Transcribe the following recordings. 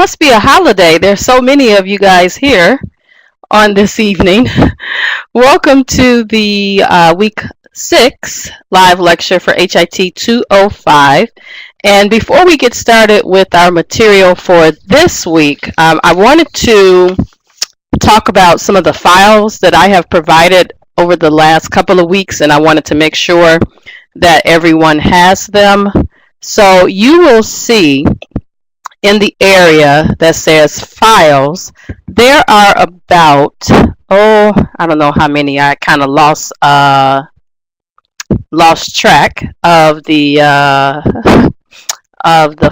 must be a holiday. There's so many of you guys here on this evening. Welcome to the Week 6 live lecture for HIT 205. And before we get started with our material for this week, I wanted to talk about some of the files that I have provided over the last couple of weeks, and I wanted to make sure that everyone has them. So you will see in the area that says files, there are about, I don't know how many. I kind of lost track of the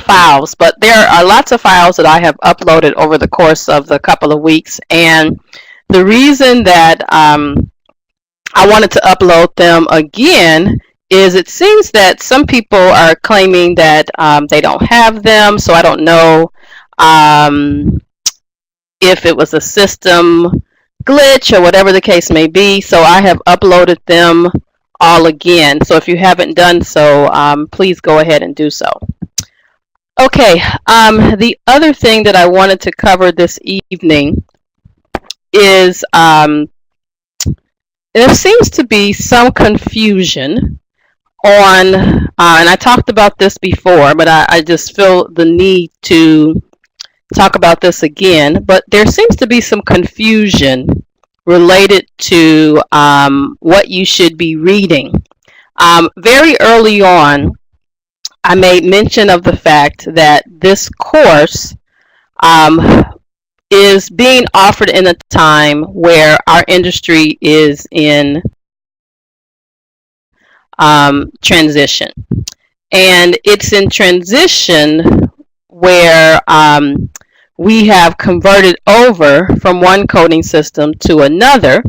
files, but there are lots of files that I have uploaded over the course of the couple of weeks. And the reason that I wanted to upload them again is it seems that some people are claiming that they don't have them, so I don't know if it was a system glitch or whatever the case may be. So I have uploaded them all again. So if you haven't done so, please go ahead and do so. Okay, the other thing that I wanted to cover this evening is there seems to be some confusion on, and I talked about this before, but I just feel the need to talk about this again. But there seems to be some confusion related to what you should be reading. Very early on, I made mention of the fact that this course is being offered in a time where our industry is in transition. And it's in transition where we have converted over from one coding system to another.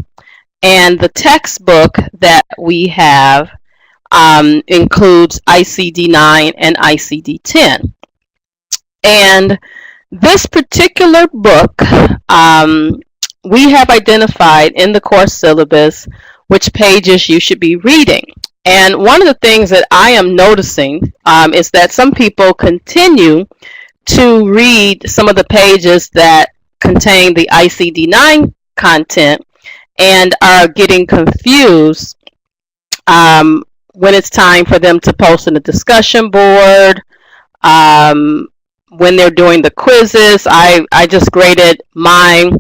And the textbook that we have includes ICD-9 and ICD-10. And this particular book, we have identified in the course syllabus which pages you should be reading. And one of the things that I am noticing is that some people continue to read some of the pages that contain the ICD-9 content and are getting confused when it's time for them to post in the discussion board, when they're doing the quizzes. I just graded my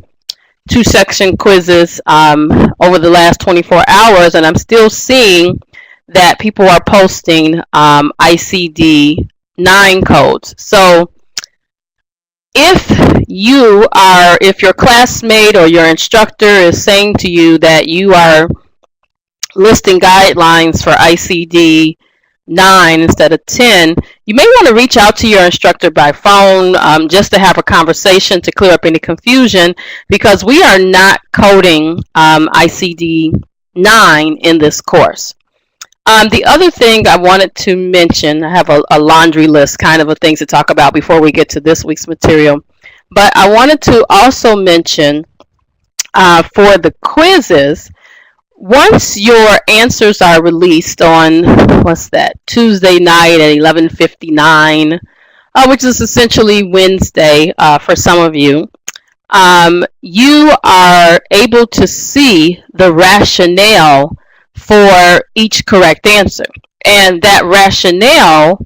2-section quizzes over the last 24 hours, and I'm still seeing that people are posting ICD-9 codes. So if your classmate or your instructor is saying to you that you are listing guidelines for ICD-9 instead of 10, you may want to reach out to your instructor by phone just to have a conversation to clear up any confusion, because we are not coding ICD-9 in this course. The other thing I wanted to mention, I have a laundry list kind of things to talk about before we get to this week's material, but I wanted to also mention for the quizzes, once your answers are released on, Tuesday night at 11:59, which is essentially Wednesday for some of you, you are able to see the rationale for each correct answer. And that rationale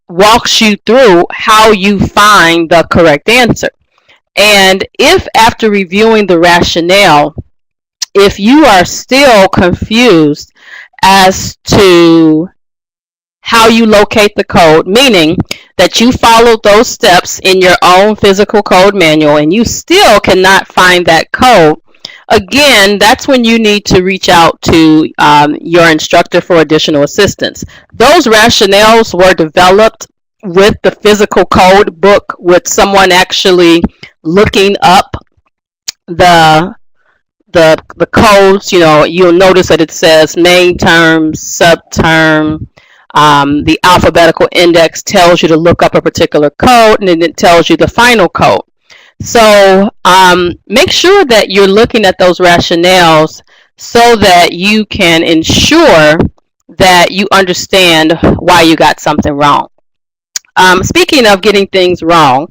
walks you through how you find the correct answer. And if after reviewing the rationale, if you are still confused as to how you locate the code, meaning that you followed those steps in your own physical code manual and you still cannot find that code, again, that's when you need to reach out to your instructor for additional assistance. Those rationales were developed with the physical code book, with someone actually looking up the codes. You'll notice that it says main term, subterm. The alphabetical index tells you to look up a particular code, and then it tells you the final code. So make sure that you're looking at those rationales so that you can ensure that you understand why you got something wrong. Speaking of getting things wrong,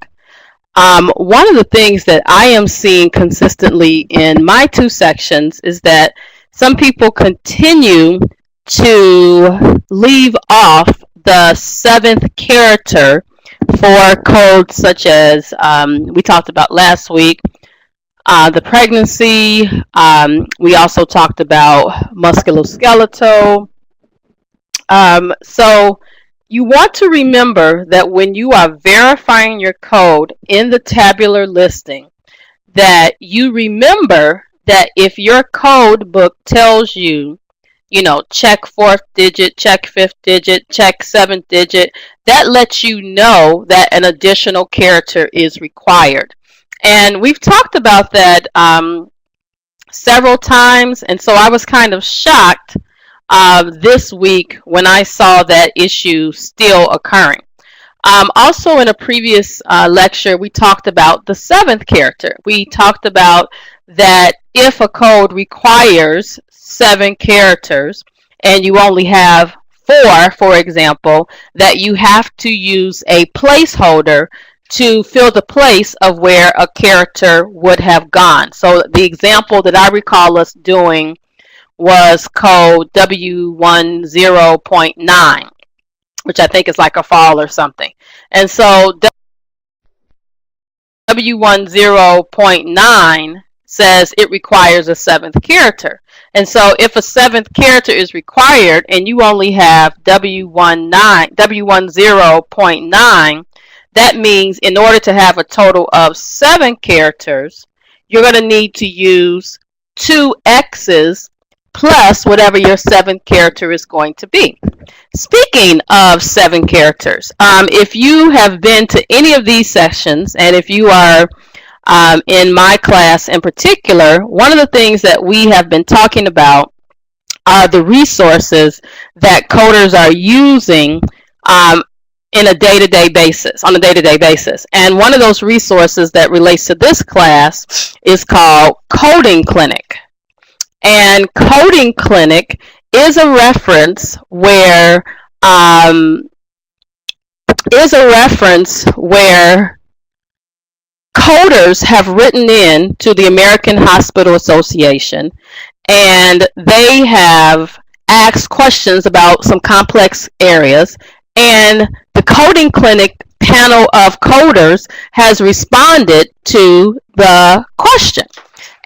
One of the things that I am seeing consistently in my two sections is that some people continue to leave off the seventh character for codes such as we talked about last week, the pregnancy. We also talked about musculoskeletal. So you want to remember that when you are verifying your code in the tabular listing, that you remember that if your code book tells you, check fourth digit, check fifth digit, check seventh digit, that lets you know that an additional character is required. And we've talked about that several times, and so I was kind of shocked this week when I saw that issue still occurring. Also, in a previous lecture, we talked about the seventh character. We talked about that if a code requires 7 characters and you only have 4, for example, that you have to use a placeholder to fill the place of where a character would have gone. So the example that I recall us doing was code W10.9, which I think is like a fall or something. And so W10.9 says it requires a 7th character. And so if a 7th character is required and you only have W10.9, that means in order to have a total of 7 characters, you're going to need to use 2 X's plus whatever your 7th character is going to be. Speaking of 7 characters, if you have been to any of these sessions, and if you are in my class in particular, one of the things that we have been talking about are the resources that coders are using on a day-to-day basis. And one of those resources that relates to this class is called Coding Clinic. And Coding Clinic is a reference where coders have written in to the American Hospital Association, and they have asked questions about some complex areas, and the Coding Clinic panel of coders has responded to the question.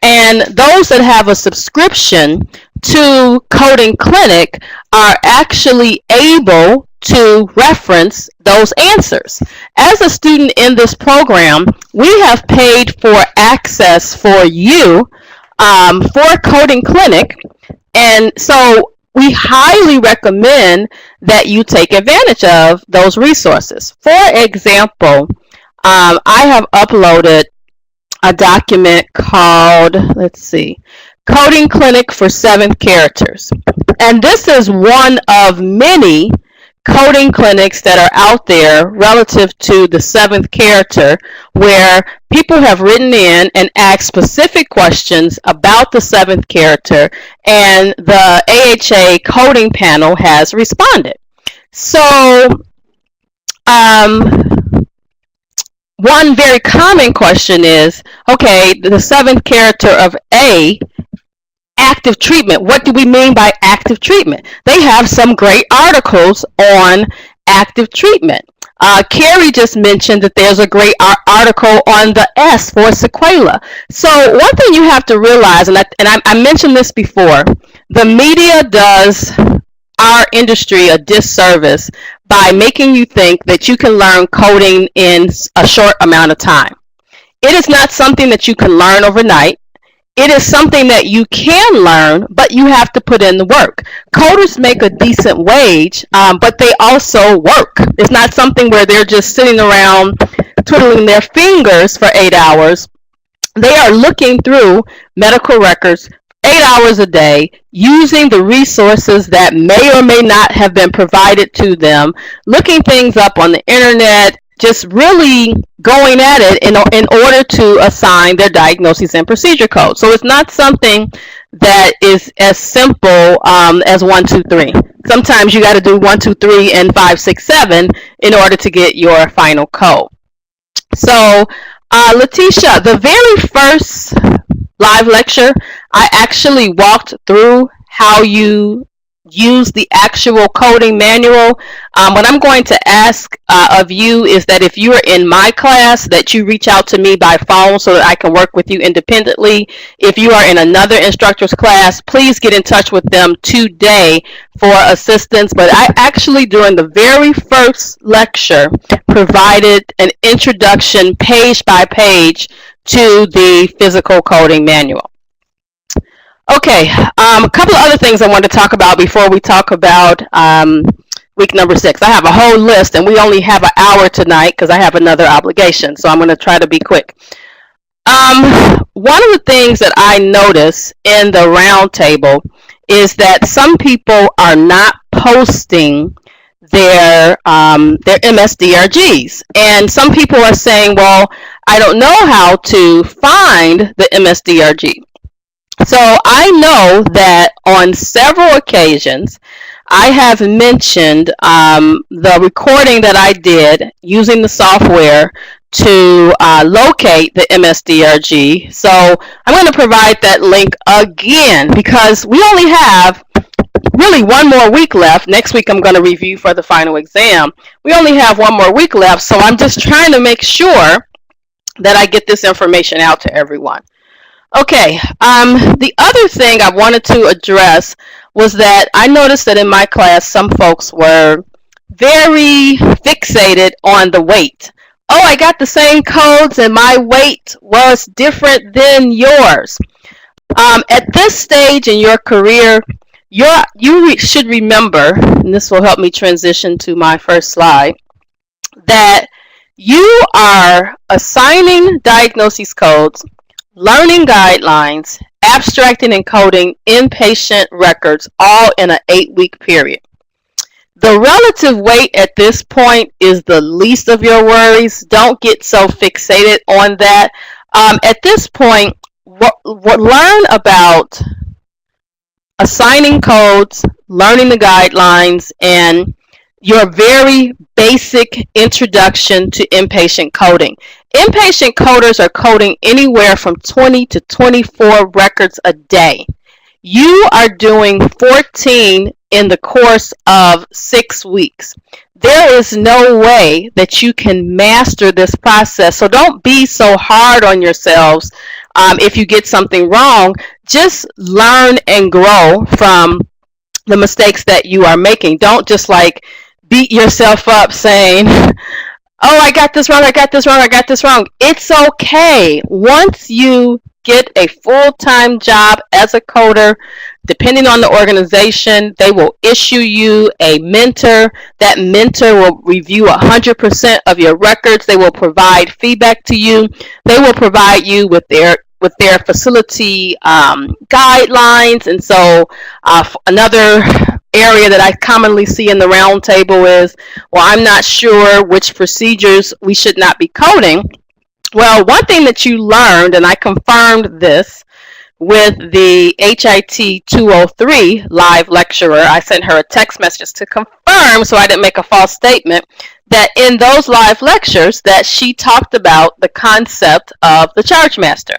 And those that have a subscription to Coding Clinic are actually able to reference those answers. As a student in this program, we have paid for access for you for Coding Clinic, and so we highly recommend that you take advantage of those resources. For example, I have uploaded a document called, Coding Clinic for 7th characters. And this is one of many coding clinics that are out there relative to the 7th character, where people have written in and asked specific questions about the 7th character, and the AHA coding panel has responded. So, one very common question is, okay, the 7th character of A, active treatment. What do we mean by active treatment? They have some great articles on active treatment. Carrie just mentioned that there's a great article on the S for sequela. So one thing you have to realize, and I mentioned this before, the media does our industry a disservice by making you think that you can learn coding in a short amount of time. It is not something that you can learn overnight. It is something that you can learn, but you have to put in the work. Coders make a decent wage, but they also work. It's not something where they're just sitting around twiddling their fingers for 8 hours. They are looking through medical records 8 hours a day, using the resources that may or may not have been provided to them, looking things up on the internet, just really going at it in order to assign their diagnoses and procedure code. So it's not something that is as simple as 1, 2, 3. Sometimes you got to do 1, 2, 3, and 5, 6, 7 in order to get your final code. So Letitia, the very first live lecture, I actually walked through how you use the actual coding manual. What I'm going to ask of you is that if you are in my class, that you reach out to me by phone so that I can work with you independently. If you are in another instructor's class, please get in touch with them today for assistance. But I actually, during the very first lecture, provided an introduction page by page to the physical coding manual. Okay, a couple of other things I want to talk about before we talk about week number 6. I have a whole list, and we only have an hour tonight because I have another obligation, so I'm going to try to be quick. One of the things that I notice in the roundtable is that some people are not posting their MSDRGs, and some people are saying, well, I don't know how to find the MSDRG. So I know that on several occasions I have mentioned the recording that I did using the software to locate the MSDRG. So I'm going to provide that link again because we only have really one more week left. Next week I'm going to review for the final exam. We only have one more week left, so I'm just trying to make sure that I get this information out to everyone. Okay, the other thing I wanted to address was that I noticed that in my class some folks were very fixated on the weight. Oh, I got the same codes and my weight was different than yours. At this stage in your career, you should remember, and this will help me transition to my first slide, that you are assigning diagnosis codes, learning guidelines, abstracting and coding inpatient records, all in an 8-week period. The relative weight at this point is the least of your worries. Don't get so fixated on that. At this point, learn about assigning codes, learning the guidelines, and your very basic introduction to inpatient coding. Inpatient coders are coding anywhere from 20 to 24 records a day. You are doing 14 in the course of 6 weeks. There is no way that you can master this process. So don't be so hard on yourselves if you get something wrong. Just learn and grow from the mistakes that you are making. Don't just like beat yourself up saying, oh, I got this wrong, I got this wrong, I got this wrong. It's okay. Once you get a full-time job as a coder, depending on the organization, they will issue you a mentor. That mentor will review 100% of your records. They will provide feedback to you. They will provide you with their facility guidelines. And so another area that I commonly see in the round table is, well, I'm not sure which procedures we should not be coding. Well, one thing that you learned, and I confirmed this with the HIT205 live lecturer, I sent her a text message to confirm so I didn't make a false statement, that in those live lectures that she talked about the concept of the charge master.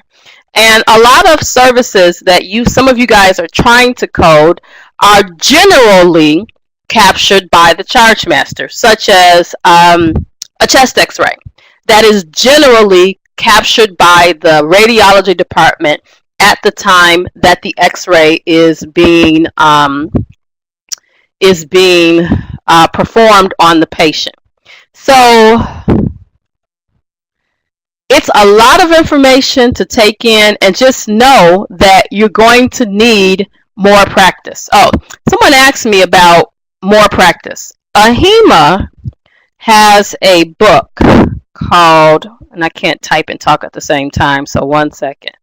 And a lot of services that some of you guys are trying to code are generally captured by the charge master, such as a chest x-ray. That is generally captured by the radiology department at the time that the x-ray is being performed on the patient. So it's a lot of information to take in, and just know that you're going to need more practice. Oh, someone asked me about more practice. AHIMA has a book called, and I can't type and talk at the same time, so one second.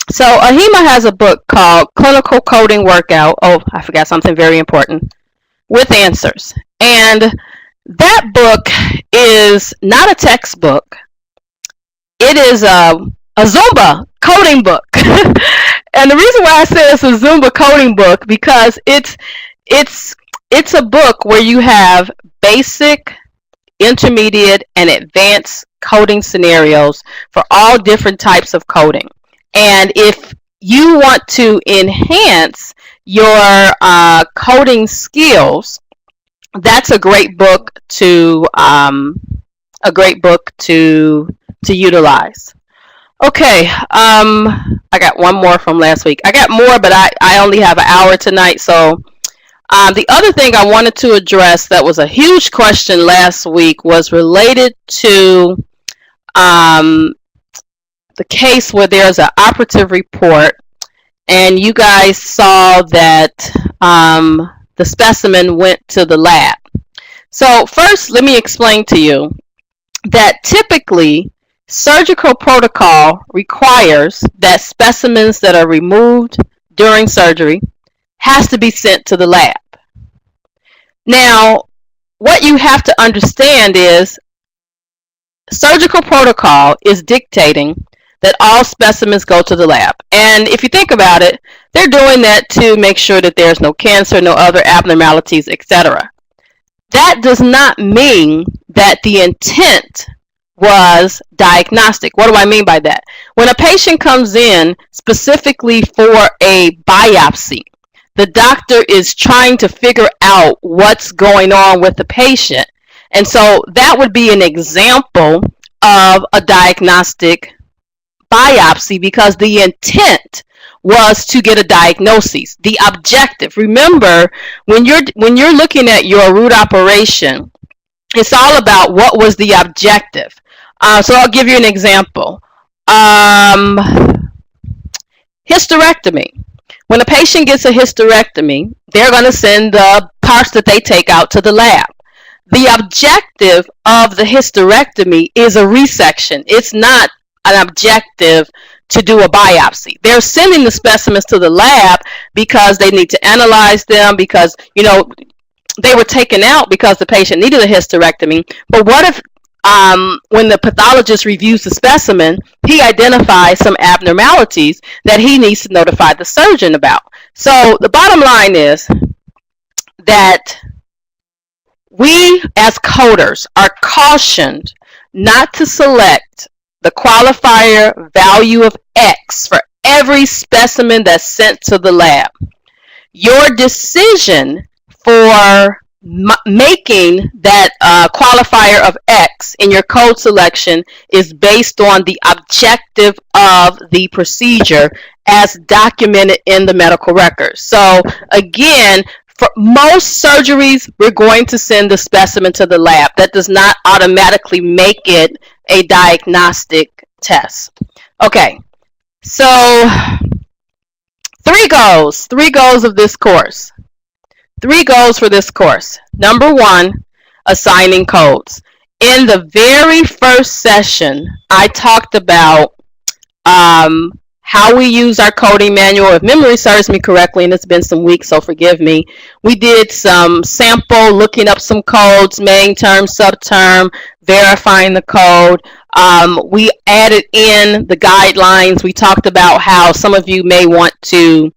So AHIMA has a book called Clinical Coding Workout. Oh, I forgot something very important. With answers. And that book is not a textbook. It is a Zumba coding book. And the reason why I say it's a Zumba coding book, because it's a book where you have basic, intermediate, and advanced coding scenarios for all different types of coding. And if you want to enhance your coding skills, that's a great book to utilize. Okay, I got one more from last week. I got more, but I only have an hour tonight. So the other thing I wanted to address that was a huge question last week was related to the case where there's an operative report, and you guys saw that the specimen went to the lab. So first, let me explain to you that typically surgical protocol requires that specimens that are removed during surgery has to be sent to the lab. Now, what you have to understand is surgical protocol is dictating that all specimens go to the lab. And if you think about it, they're doing that to make sure that there's no cancer, no other abnormalities, etc. That does not mean that the intent was diagnostic. What do I mean by that? When a patient comes in specifically for a biopsy, the doctor is trying to figure out what's going on with the patient. And so that would be an example of a diagnostic biopsy because the intent was to get a diagnosis. The objective. Remember, when you're looking at your root operation, it's all about what was the objective. So I'll give you an example. Hysterectomy. When a patient gets a hysterectomy, they're going to send the parts that they take out to the lab. The objective of the hysterectomy is a resection. It's not an objective to do a biopsy. They're sending the specimens to the lab because they need to analyze them because, you know, they were taken out because the patient needed a hysterectomy. But what if when the pathologist reviews the specimen, he identifies some abnormalities that he needs to notify the surgeon about? So the bottom line is that we as coders are cautioned not to select the qualifier value of X for every specimen that's sent to the lab. Your decision for making that qualifier of X in your code selection is based on the objective of the procedure as documented in the medical records. So again, for most surgeries, we're going to send the specimen to the lab. That does not automatically make it a diagnostic test. Okay, so three goals of this course. 3 goals for this course. Number 1, assigning codes. In the very first session, I talked about how we use our coding manual. If memory serves me correctly, and it's been some weeks, so forgive me, we did some sample, looking up some codes, main term, subterm, verifying the code. We added in the guidelines. We talked about how some of you may want to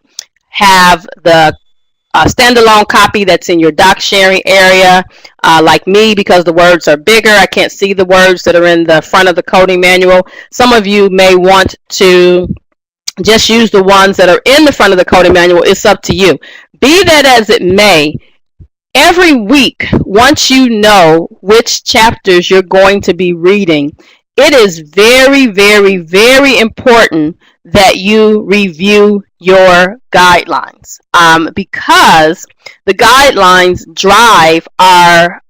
have the standalone copy that's in your doc sharing area, like me, because the words are bigger. I can't see the words that are in the front of the coding manual. Some of you may want to just use the ones that are in the front of the coding manual. It's up to you. Be that as it may, every week, once you know which chapters you're going to be reading, it is very, very, very important that you review your guidelines, because the guidelines drive our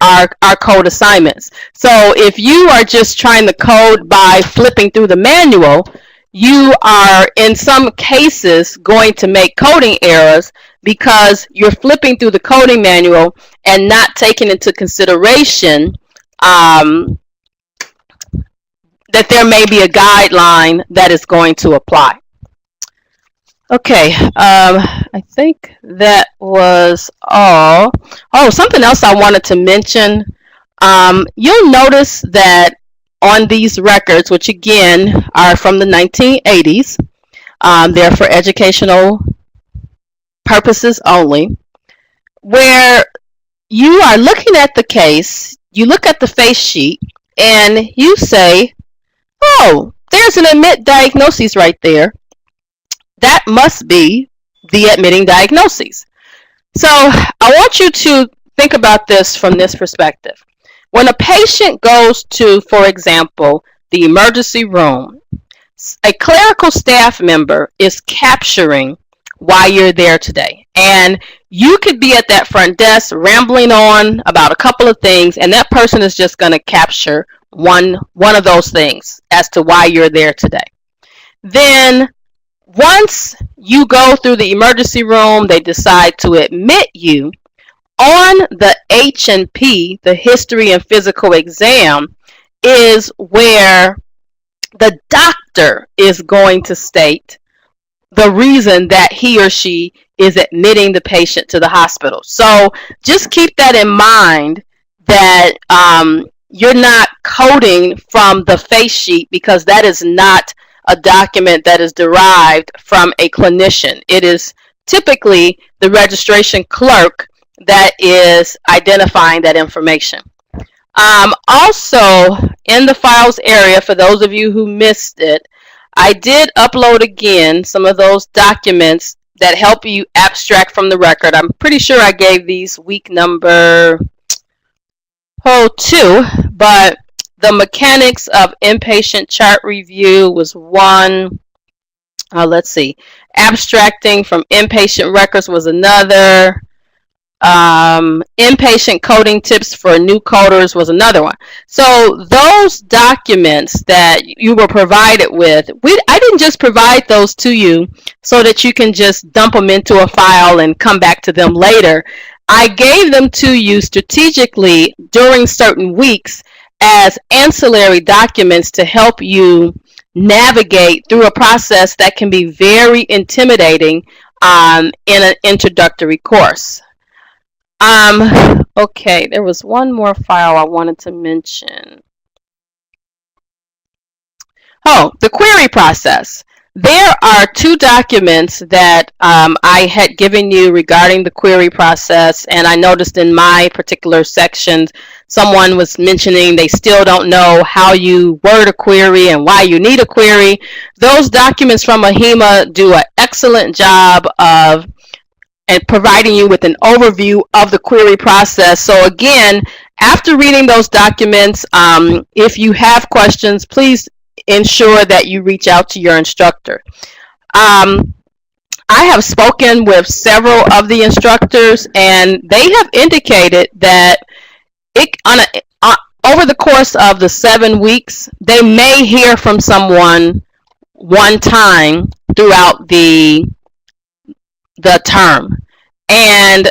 code assignments. So if you are just trying to code by flipping through the manual, you are in some cases going to make coding errors because you're flipping through the coding manual and not taking into consideration that there may be a guideline that is going to apply. Okay, I think that was all. Oh, something else I wanted to mention. You'll notice that on these records, which again are from the 1980s, they're for educational purposes only, where you are looking at the case, you look at the face sheet, and you say, oh, there's an admit diagnosis right there. That must be the admitting diagnosis. So I want you to think about this from this perspective. When a patient goes to, for example, the emergency room, a clerical staff member is capturing why you're there today. And you could be at that front desk rambling on about a couple of things, and that person is just going to capture one of those things as to why you're there today. Then once you go through the emergency room, they decide to admit you. On the H&P, the history and physical exam, is where the doctor is going to state the reason that he or she is admitting the patient to the hospital. So just keep that in mind, that you're not coding from the face sheet, because that is not a document that is derived from a clinician. It is typically the registration clerk that is identifying that information. Also, in the files area, for those of you who missed it, I did upload again some of those documents that help you abstract from the record. I'm pretty sure I gave these week number 2, but the mechanics of inpatient chart review was one. Let's see. Abstracting from inpatient records was another. Inpatient coding tips for new coders was another one. So those documents that you were provided with, I didn't just provide those to you so that you can just dump them into a file and come back to them later. I gave them to you strategically during certain weeks as ancillary documents to help you navigate through a process that can be very intimidating in an introductory course. Okay, there was one more file I wanted to mention. Oh, the query process. There are 2 documents that I had given you regarding the query process, and I noticed in my particular sections someone was mentioning they still don't know how you word a query and why you need a query. Those documents from AHIMA do an excellent job of providing you with an overview of the query process. So again, after reading those documents, if you have questions, please ensure that you reach out to your instructor. I have spoken with several of the instructors, and they have indicated that over the course of the 7 weeks, they may hear from someone one time throughout the term. And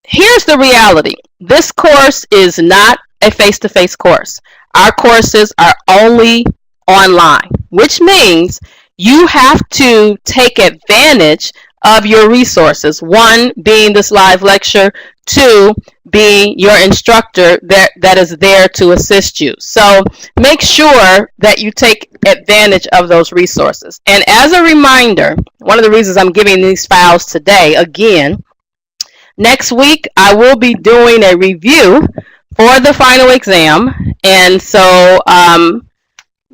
here's the reality. This course is not a face-to-face course. Our courses are only online, which means you have to take advantage of your resources. 1 being this live lecture, 2 being your instructor that is there to assist you. So make sure that you take advantage of those resources. And as a reminder, one of the reasons I'm giving these files today, again, next week I will be doing a review for the final exam. And so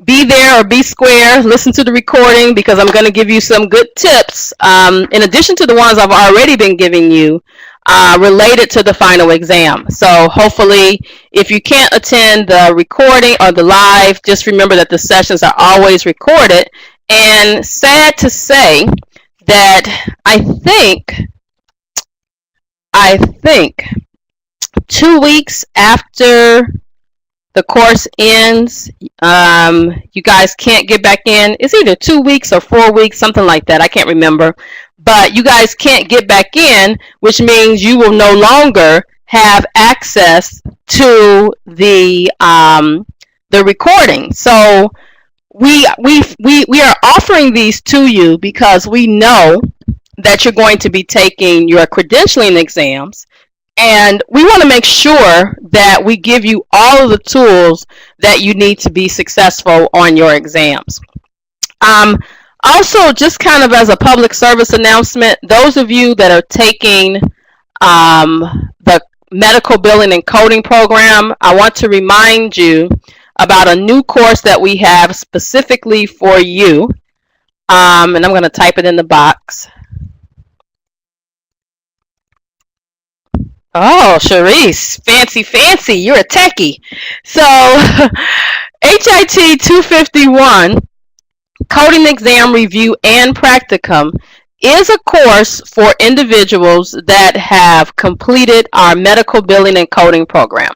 be there or be square, listen to the recording, because I'm going to give you some good tips in addition to the ones I've already been giving you related to the final exam. So hopefully, if you can't attend the recording or the live, just remember that the sessions are always recorded. And sad to say that I think 2 weeks after the course ends, you guys can't get back in. It's either 2 weeks or 4 weeks, something like that. I can't remember. But you guys can't get back in, which means you will no longer have access to the recording. So we are offering these to you because we know that you're going to be taking your credentialing exams. And we want to make sure that we give you all of the tools that you need to be successful on your exams. Also, just kind of as a public service announcement, those of you that are taking medical billing and coding program, I want to remind you about a new course that we have specifically for you. And I'm going to type it in the box. Oh, Sharice, fancy, you're a techie. So, HIT251, Coding Exam Review and Practicum, is a course for individuals that have completed our medical billing and coding program.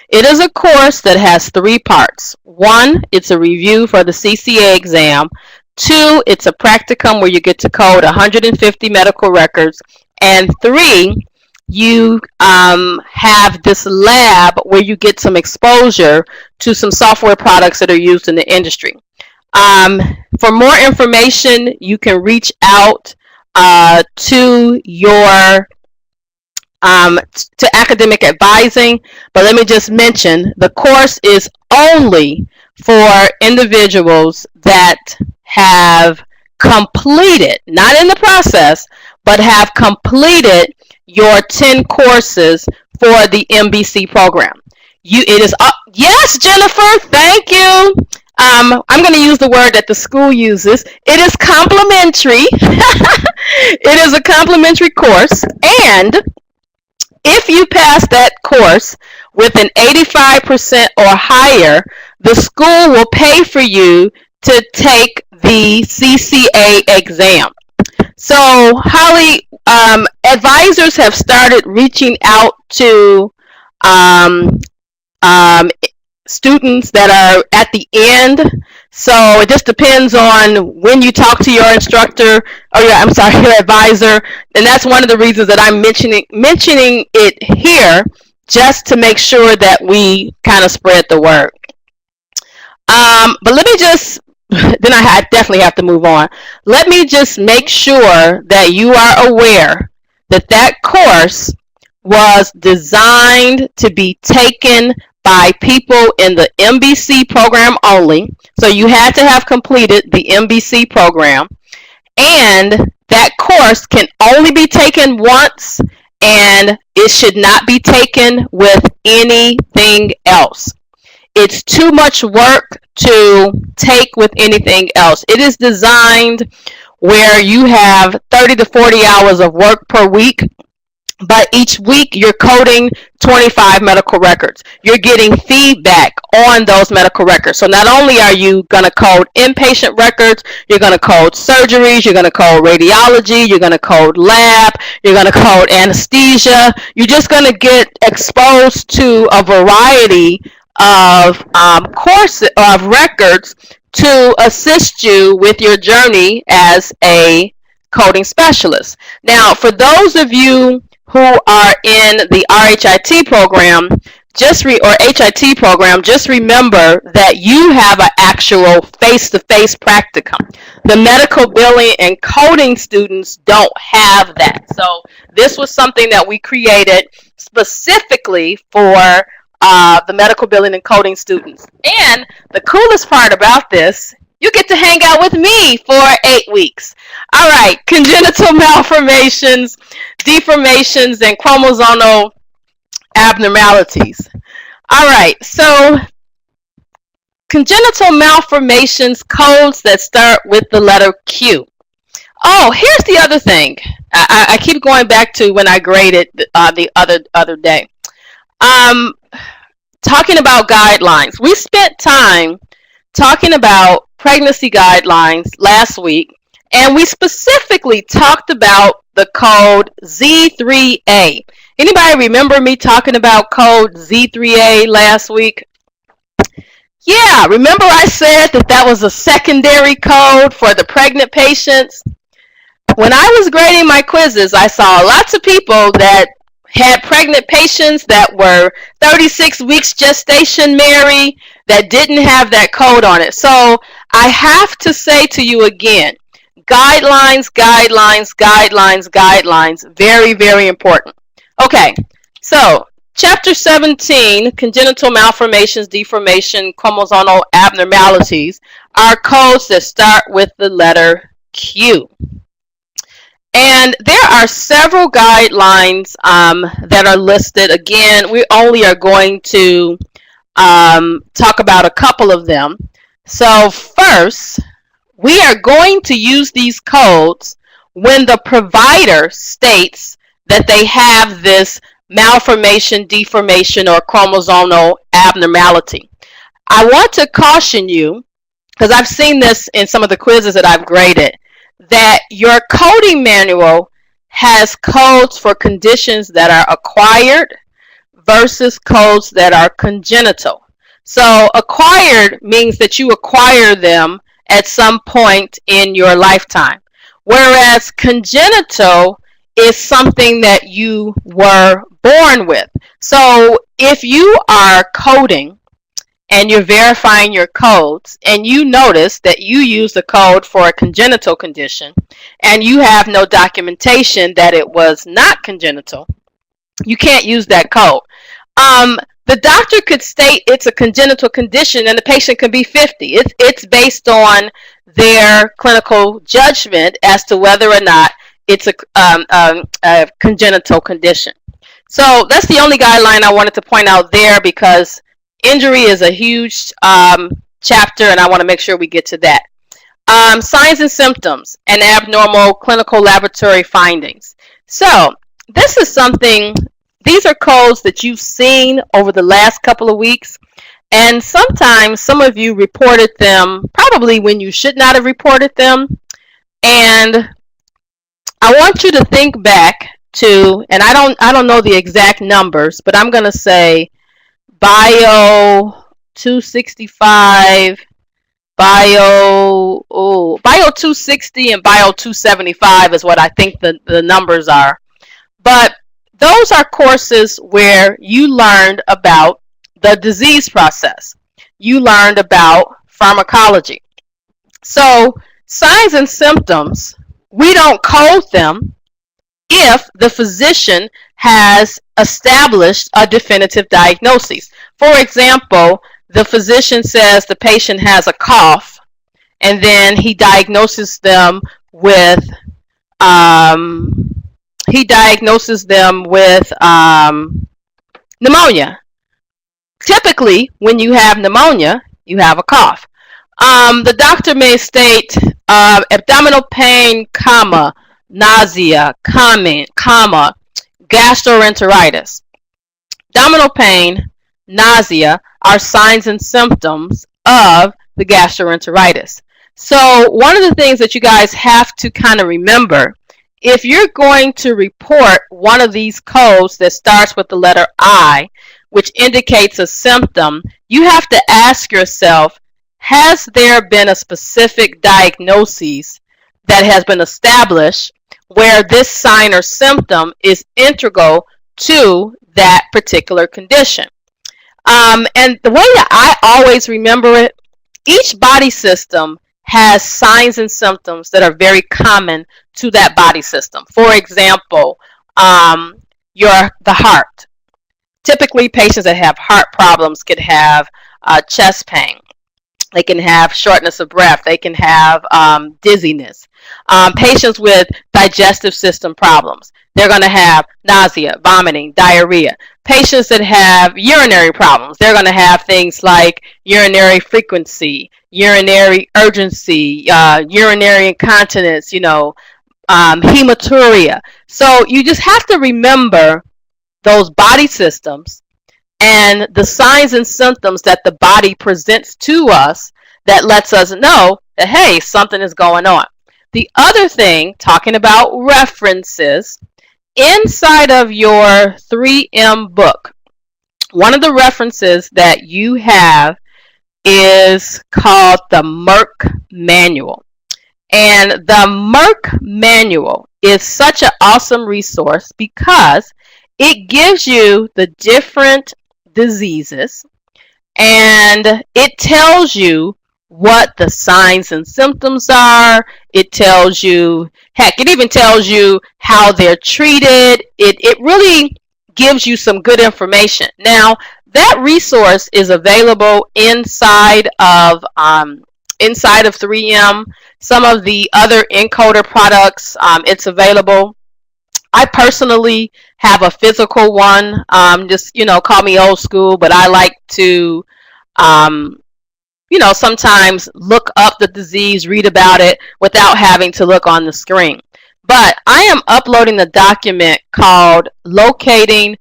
It is a course that has 3 parts. 1, it's a review for the CCA exam. 2, it's a practicum where you get to code 150 medical records. And 3, you have this lab where you get some exposure to some software products that are used in the industry. For more information, you can reach out to your to academic advising, but let me just mention the course is only for individuals that have completed, not in the process, but have completed your 10 courses for the MBC program. It is yes, Jennifer, thank you. I'm going to use the word that the school uses. It is complimentary. It is a complimentary course, and if you pass that course with an 85% or higher, the school will pay for you to take the CCA exam. So, Holly, advisors have started reaching out to students that are at the end. So it just depends on when you talk to your instructor, or your advisor, and that's one of the reasons that I'm mentioning it here, just to make sure that we kind of spread the word. But let me just, then I definitely have to move on. Let me just make sure that you are aware that that course was designed to be taken by people in the MBC program only. So you had to have completed the MBC program, and that course can only be taken once, and it should not be taken with anything else. It's too much work to take with anything else. It is designed where you have 30 to 40 hours of work per week, but each week you're coding 25 medical records. You're getting feedback on those medical records. So not only are you going to code inpatient records, you're going to code surgeries, you're going to code radiology, you're going to code lab, you're going to code anesthesia. You're just going to get exposed to a variety of courses of records to assist you with your journey as a coding specialist. Now, for those of you who are in the RHIT program, or HIT program, just remember that you have an actual face-to-face practicum. The medical billing and coding students don't have that. So this was something that we created specifically for the medical billing and coding students. And the coolest part about this, you get to hang out with me for 8 weeks. All right, congenital malformations, deformations, and chromosomal abnormalities. All right, so congenital malformations, codes that start with the letter Q. Oh, here's the other thing. I keep going back to when I graded the other day. Talking about guidelines. We spent time talking about pregnancy guidelines last week, and we specifically talked about the code Z3A. Anybody remember me talking about code Z3A last week? Yeah, remember I said that was a secondary code for the pregnant patients? When I was grading my quizzes, I saw lots of people that had pregnant patients that were 36 weeks gestation, Mary, that didn't have that code on it. So I have to say to you again, guidelines, guidelines, guidelines, guidelines, very, very important. Okay, so Chapter 17, Congenital Malformations, Deformation, Chromosomal Abnormalities, are codes that start with the letter Q. And there are several guidelines that are listed. Again, we only are going to talk about a couple of them. So first, we are going to use these codes when the provider states that they have this malformation, deformation, or chromosomal abnormality. I want to caution you, because I've seen this in some of the quizzes that I've graded, that your coding manual has codes for conditions that are acquired versus codes that are congenital. So acquired means that you acquire them at some point in your lifetime, whereas congenital is something that you were born with. So if you are coding and you're verifying your codes and you notice that you use the code for a congenital condition and you have no documentation that it was not congenital, you can't use that code. The doctor could state it's a congenital condition and the patient could be 50. It's based on their clinical judgment as to whether or not it's a congenital condition. So that's the only guideline I wanted to point out there, because injury is a huge chapter and I want to make sure we get to that. Signs and symptoms and abnormal clinical laboratory findings. So this is something, these are codes that you've seen over the last couple of weeks, and sometimes some of you reported them probably when you should not have reported them. And I want you to think back to, and I don't know the exact numbers, but I'm going to say Bio 265, Bio 260, and Bio 275 is what I think the numbers are. But those are courses where you learned about the disease process. You learned about pharmacology. So signs and symptoms, we don't code them if the physician has established a definitive diagnosis. For example, the physician says the patient has a cough, and then he diagnoses them with pneumonia. Typically, when you have pneumonia, you have a cough. The doctor may state abdominal pain, comma, nausea, comma, gastroenteritis. Abdominal pain, nausea are signs and symptoms of the gastroenteritis. So one of the things that you guys have to kind of remember, if you're going to report one of these codes that starts with the letter I, which indicates a symptom, you have to ask yourself, has there been a specific diagnosis that has been established where this sign or symptom is integral to that particular condition? And the way that I always remember it, each body system has signs and symptoms that are very common to that body system. For example, the heart. Typically, patients that have heart problems could have chest pain. They can have shortness of breath. They can have dizziness. Patients with digestive system problems, they're going to have nausea, vomiting, diarrhea. Patients that have urinary problems, they're going to have things like urinary frequency, urinary urgency, urinary incontinence, hematuria. So you just have to remember those body systems and the signs and symptoms that the body presents to us that lets us know that, hey, something is going on. The other thing, talking about references, inside of your 3M book, one of the references that you have is called the Merck Manual. And the Merck Manual is such an awesome resource because it gives you the different diseases and it tells you what the signs and symptoms are. It tells you, heck, it even tells you how they're treated. It really gives you some good information. Now, that resource is available inside of inside of 3M. Some of the other encoder products, it's available. I personally have a physical one. Just, call me old school, but I like to, sometimes look up the disease, read about it without having to look on the screen. But I am uploading the document called Locating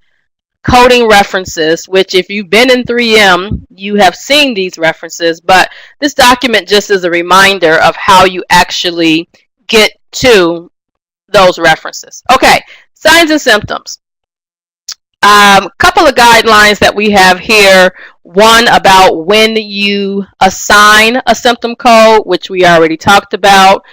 Coding References, which if you've been in 3M, you have seen these references, but this document just is a reminder of how you actually get to those references. Okay, signs and symptoms. Couple of guidelines that we have here. One about when you assign a symptom code, which we already talked about.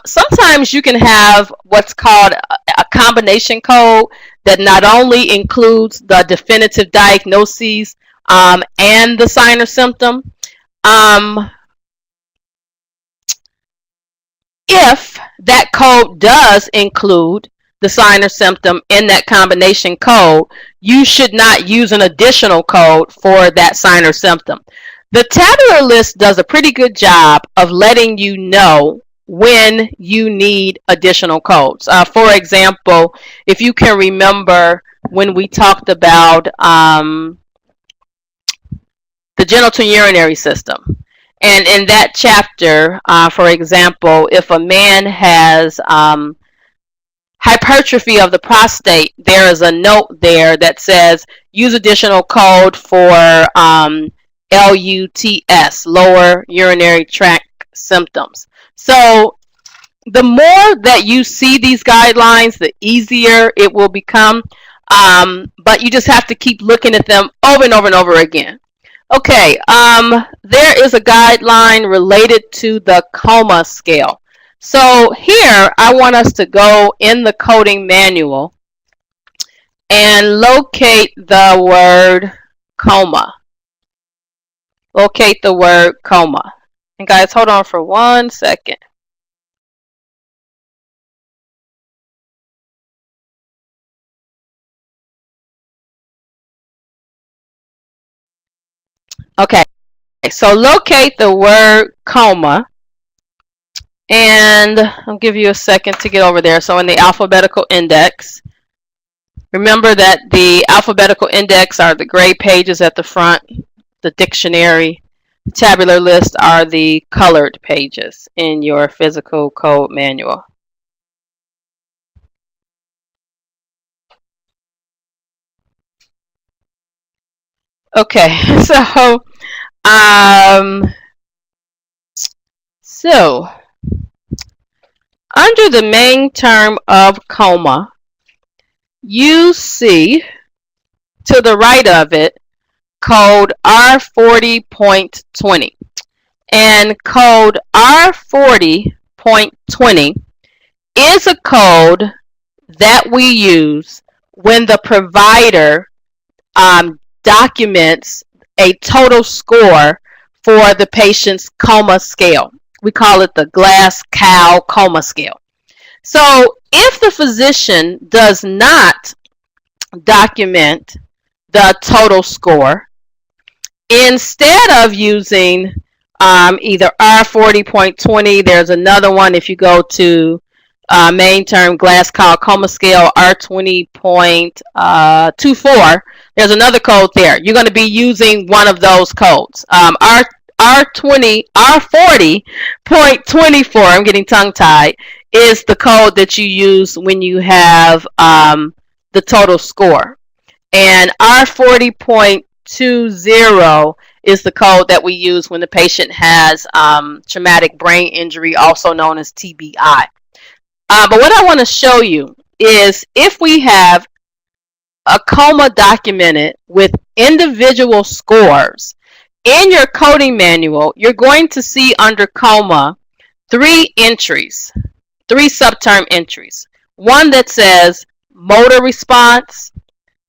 Sometimes you can have what's called a combination code that not only includes the definitive diagnoses and the sign or symptom. If that code does include the sign or symptom in that combination code, you should not use an additional code for that sign or symptom. The tabular list does a pretty good job of letting you know when you need additional codes. For example, if you can remember when we talked about the genitourinary system, and in that chapter, for example, if a man has hypertrophy of the prostate, there is a note there that says use additional code for LUTS, lower urinary tract symptoms. So the more that you see these guidelines, the easier it will become, but you just have to keep looking at them over and over and over again. Okay, there is a guideline related to the Coma Scale. So here I want us to go in the coding manual and locate the word coma. Locate the word coma. And guys, hold on for 1 second. Okay, so locate the word coma. And I'll give you a second to get over there. So in the alphabetical index, remember that the alphabetical index are the gray pages at the front. The dictionary, tabular list are the colored pages in your physical code manual. Okay, so under the main term of coma, you see to the right of it code R40.20. And code R40.20 is a code that we use when the provider documents a total score for the patient's coma scale. We call it the Glasgow Coma Scale. So if the physician does not document the total score, instead of using either R40.20, there's another one if you go to main term Glasgow Coma Scale R20.24, there's another code there. You're going to be using one of those codes. R40.24, I'm getting tongue-tied, is the code that you use when you have the total score. And R40.20 is the code that we use when the patient has traumatic brain injury, also known as TBI. But what I want to show you is if we have a coma documented with individual scores, in your coding manual, you're going to see under coma 3 entries, 3 subterm entries. One that says motor response,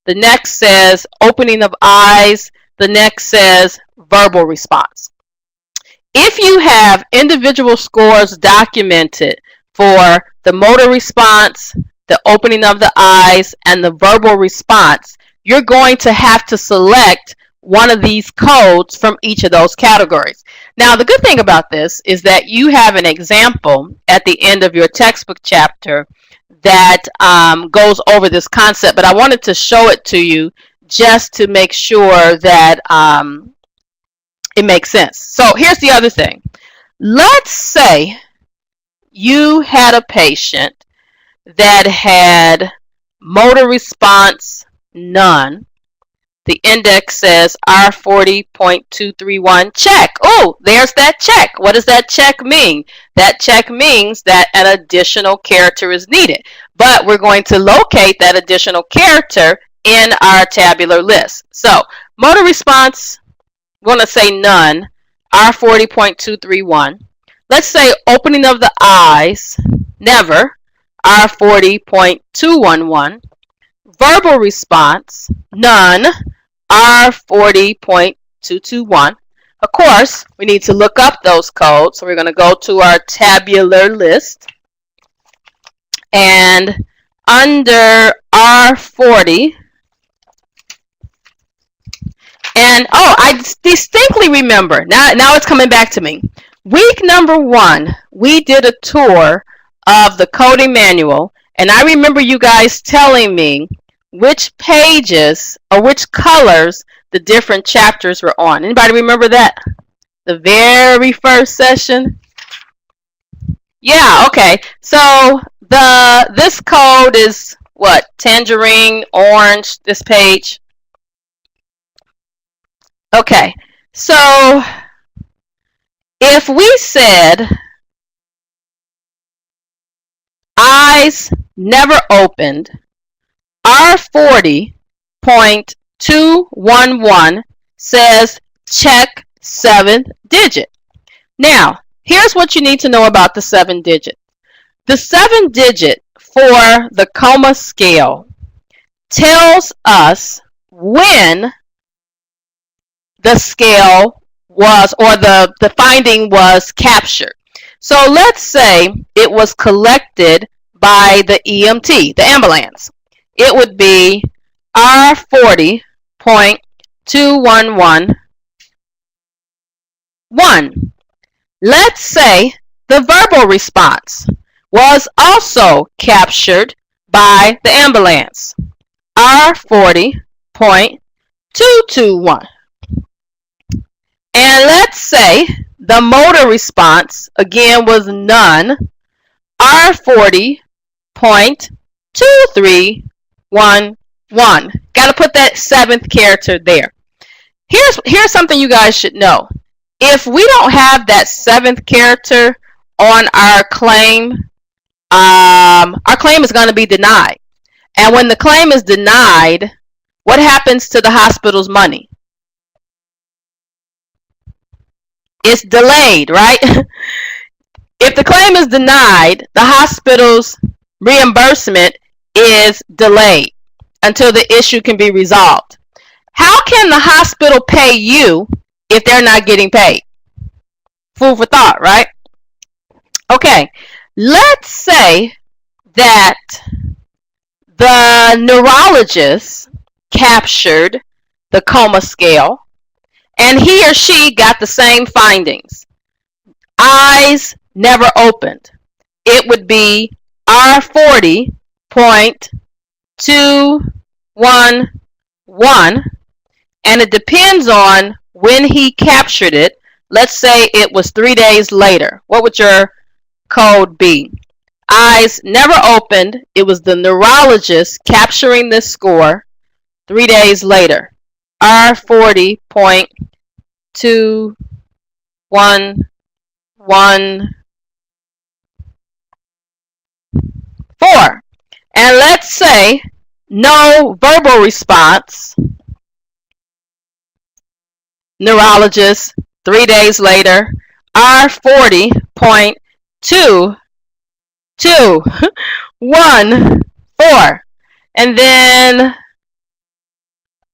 the next says opening of eyes, the next says verbal response. If you have individual scores documented for the motor response, the opening of the eyes, and the verbal response, you're going to have to select one of these codes from each of those categories. Now, the good thing about this is that you have an example at the end of your textbook chapter that goes over this concept, but I wanted to show it to you just to make sure that it makes sense. So here's the other thing. Let's say you had a patient that had motor response none. The index says R40.231, check. Oh, there's that check. What does that check mean? That check means that an additional character is needed. But we're going to locate that additional character in our tabular list. So, motor response, I'm going to say none, R40.231. Let's say opening of the eyes, never, R40.211. Verbal response, none, R40.221. Of course, we need to look up those codes. So we're going to go to our tabular list. And under R40, and oh, I distinctly remember, now it's coming back to me. Week number 1, we did a tour of the coding manual, and I remember you guys telling me which pages or which colors the different chapters were on. Anybody remember that? The very first session? Yeah, okay. So this code is what? Tangerine, orange, this page. Okay. So if we said eyes never opened, R40.211 says check 7 digit. Now, here's what you need to know about the 7 digit. The 7 digit for the Coma scale tells us when the scale was, or the finding was captured. So let's say it was collected by the EMT, the ambulance. It would be R40.211. Let's say the verbal response was also captured by the ambulance. R40.221. And let's say the motor response again was none. R40.231. Got to put that 7th character there. Here's something you guys should know. If we don't have that 7th character on our claim is going to be denied. And when the claim is denied, what happens to the hospital's money? It's delayed, right? If the claim is denied, the hospital's reimbursement is delayed until the issue can be resolved. How can the hospital pay you if they're not getting paid? Food for thought, right? Okay, let's say that the neurologist captured the Coma scale and he or she got the same findings. Eyes never opened. It would be R40.211, and it depends on when he captured it. Let's say it was 3 days later. What would your code be? Eyes never opened. It was the neurologist capturing this score 3 days later. R40.211. And let's say no verbal response. Neurologist 3 days later. R40.214. And then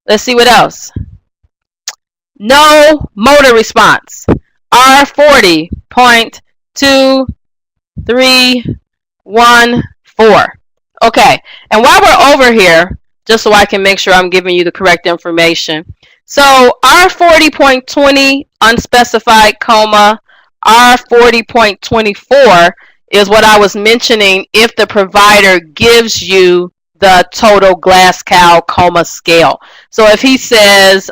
let's see what else. No motor response. R40.234. Okay, and while we're over here, just so I can make sure I'm giving you the correct information, So R40.20 unspecified coma, R40.24 is what I was mentioning if the provider gives you the total Glasgow coma scale. So if he says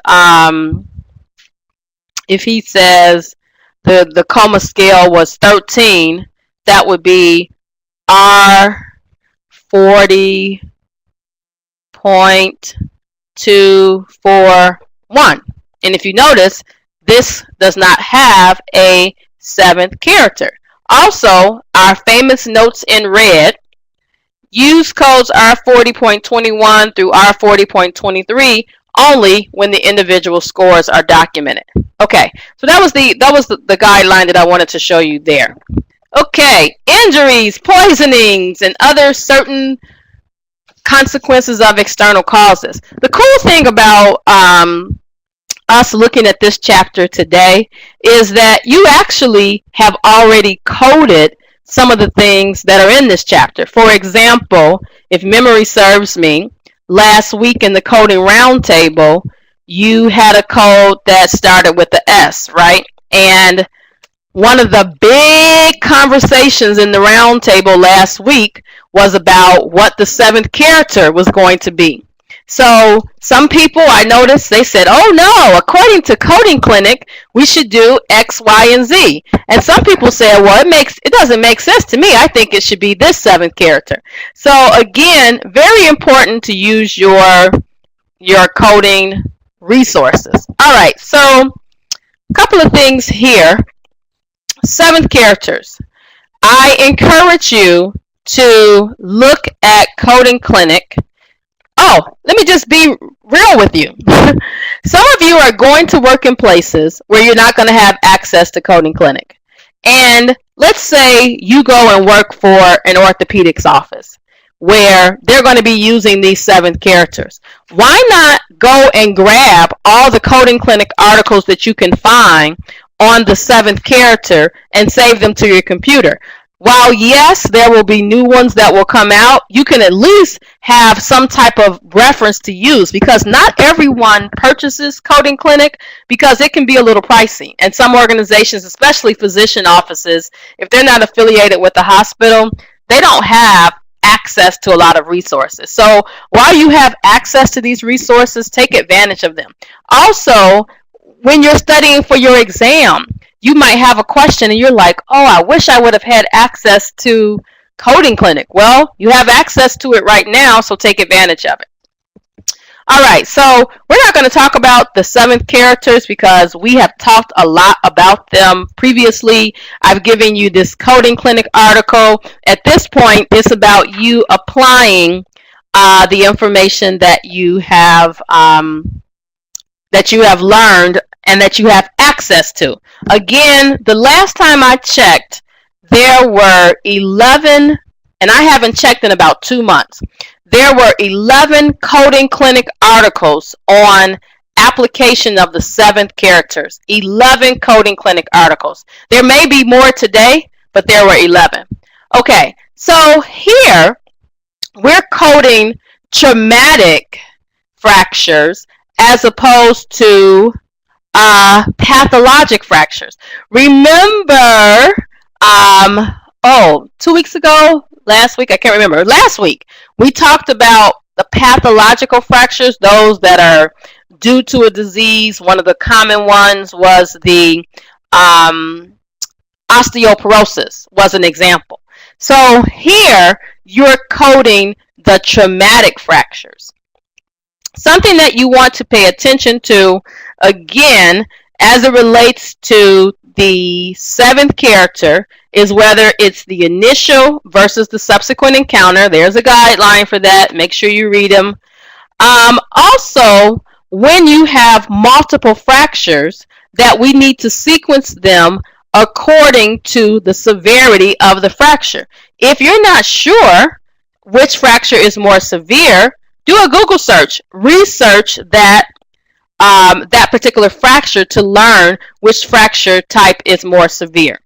the coma scale was 13, that would be R40.241. And if you notice, this does not have a seventh character. Also, our famous notes in red, use codes R40.21 through R40.23 only when the individual scores are documented. Okay, so that was the guideline that I wanted to show you there. Okay, injuries, poisonings, and other certain consequences of external causes. The cool thing about us looking at this chapter today is that you actually have already coded some of the things that are in this chapter. For example, if memory serves me, last week in the coding roundtable, you had a code that started with the S, right? And one of the big conversations in the roundtable last week was about what the seventh character was going to be. So some people, I noticed, they said, oh no, according to Coding Clinic, we should do X, Y, and Z. And some people said, well, it doesn't make sense to me. I think it should be this seventh character. So again, very important to use your coding resources. All right, so a couple of things here. Seventh characters. I encourage you to look at Coding Clinic. Oh, let me just be real with you. Some of you are going to work in places where you're not going to have access to Coding Clinic. And let's say you go and work for an orthopedics office where they're going to be using these seventh characters. Why not go and grab all the Coding Clinic articles that you can find on the seventh character and save them to your computer? While yes, there will be new ones that will come out, you can at least have some type of reference to use, because not everyone purchases Coding Clinic because it can be a little pricey. And some organizations, especially physician offices, if they're not affiliated with the hospital, they don't have access to a lot of resources. So while you have access to these resources, take advantage of them. Also, when you're studying for your exam, you might have a question and you're like, oh, I wish I would have had access to Coding Clinic. Well, you have access to it right now, so take advantage of it. All right, so we're not going to talk about the seventh characters because we have talked a lot about them previously. I've given you this Coding Clinic article. At this point, it's about you applying the information that you have learned and that you have access to. Again, the last time I checked, there were 11, and I haven't checked in about 2 months. There were 11 Coding Clinic articles on application of the seventh characters. 11 Coding Clinic articles. There may be more today, but there were 11. Okay, so here we're coding traumatic fractures as opposed to pathologic fractures. Remember, 2 weeks ago, last week, I can't remember, last week, we talked about the pathological fractures, those that are due to a disease. One of the common ones was the osteoporosis was an example. So here, you're coding the traumatic fractures. Something that you want to pay attention to, again, as it relates to the seventh character, is whether it's the initial versus the subsequent encounter. There's a guideline for that. Make sure you read them. Also, when you have multiple fractures, that we need to sequence them according to the severity of the fracture. If you're not sure which fracture is more severe, do a Google search. Research that particular fracture to learn which fracture type is more severe.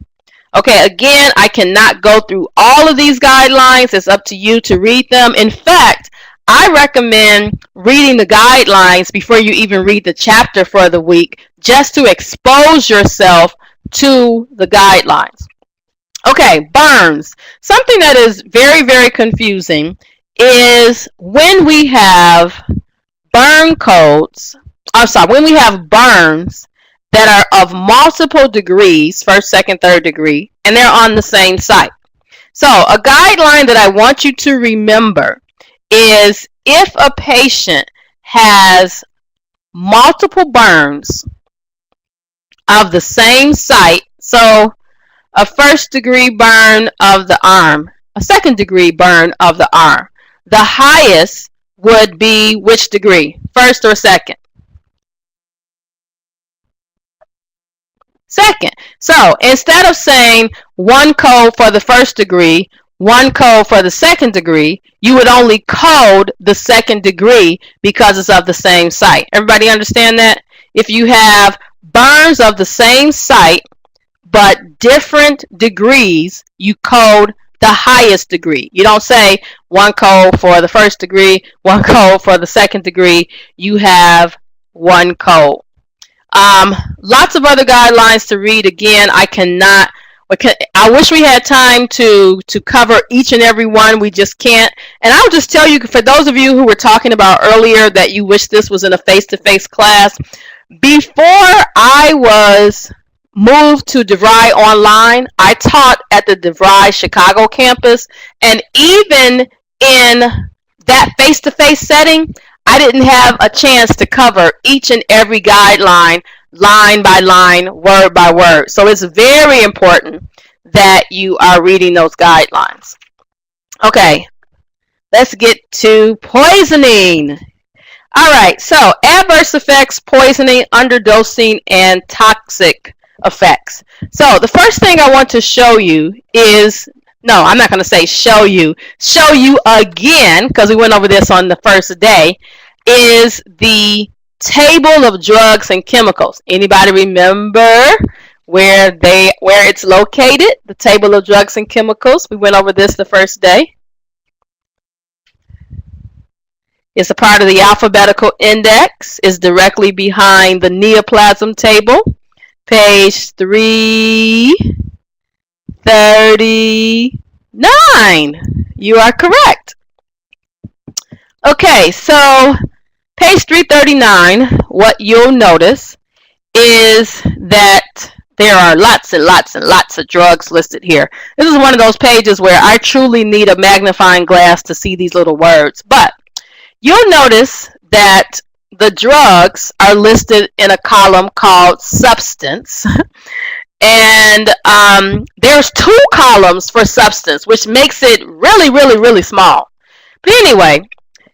Okay, again, I cannot go through all of these guidelines. It's up to you to read them. In fact, I recommend reading the guidelines before you even read the chapter for the week, just to expose yourself to the guidelines. Okay, burns. Something that is very, very confusing is when we have burn codes, when we have burns that are of multiple degrees, first, second, third degree, and they're on the same site. So a guideline that I want you to remember is if a patient has multiple burns of the same site, so a first degree burn of the arm, a second degree burn of the arm, the highest would be which degree, first or second? Second. So instead of saying one code for the first degree, one code for the second degree, you would only code the second degree because it's of the same site. Everybody understand that? If you have burns of the same site but different degrees, you code the highest degree. You don't say one code for the first degree, one code for the second degree. You have one code. Lots of other guidelines to read. Again, I wish we had time to cover each and every one. We just can't. And I'll just tell you, for those of you who were talking about earlier that you wish this was in a face-to-face class, before I was moved to DeVry Online, I taught at the DeVry Chicago campus, and even in that face-to-face setting, I didn't have a chance to cover each and every guideline line by line, word by word. So it's very important that you are reading those guidelines. Okay, let's get to poisoning. All right, so adverse effects, poisoning, underdosing, and toxic effects. So the first thing I want to show you is, no, I'm not going to say show you again, because we went over this on the first day, is the table of drugs and chemicals. Anybody remember where it's located? The table of drugs and chemicals. We went over this the first day. It's a part of the alphabetical index. It's directly behind the neoplasm table. Page 339. You are correct. Okay, so page 339, what you'll notice is that there are lots and lots and lots of drugs listed here. This is one of those pages where I truly need a magnifying glass to see these little words. But you'll notice that the drugs are listed in a column called substance. And there's 2 columns for substance, which makes it really, really, really small. But anyway,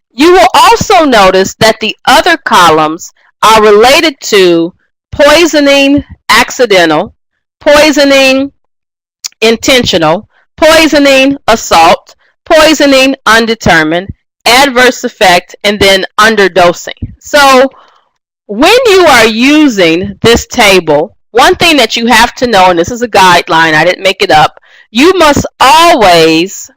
you will also notice that the other columns are related to poisoning accidental, poisoning intentional, poisoning assault, poisoning undetermined, adverse effect, and then underdosing. So when you are using this table, one thing that you have to know, and this is a guideline, I didn't make it up, you must always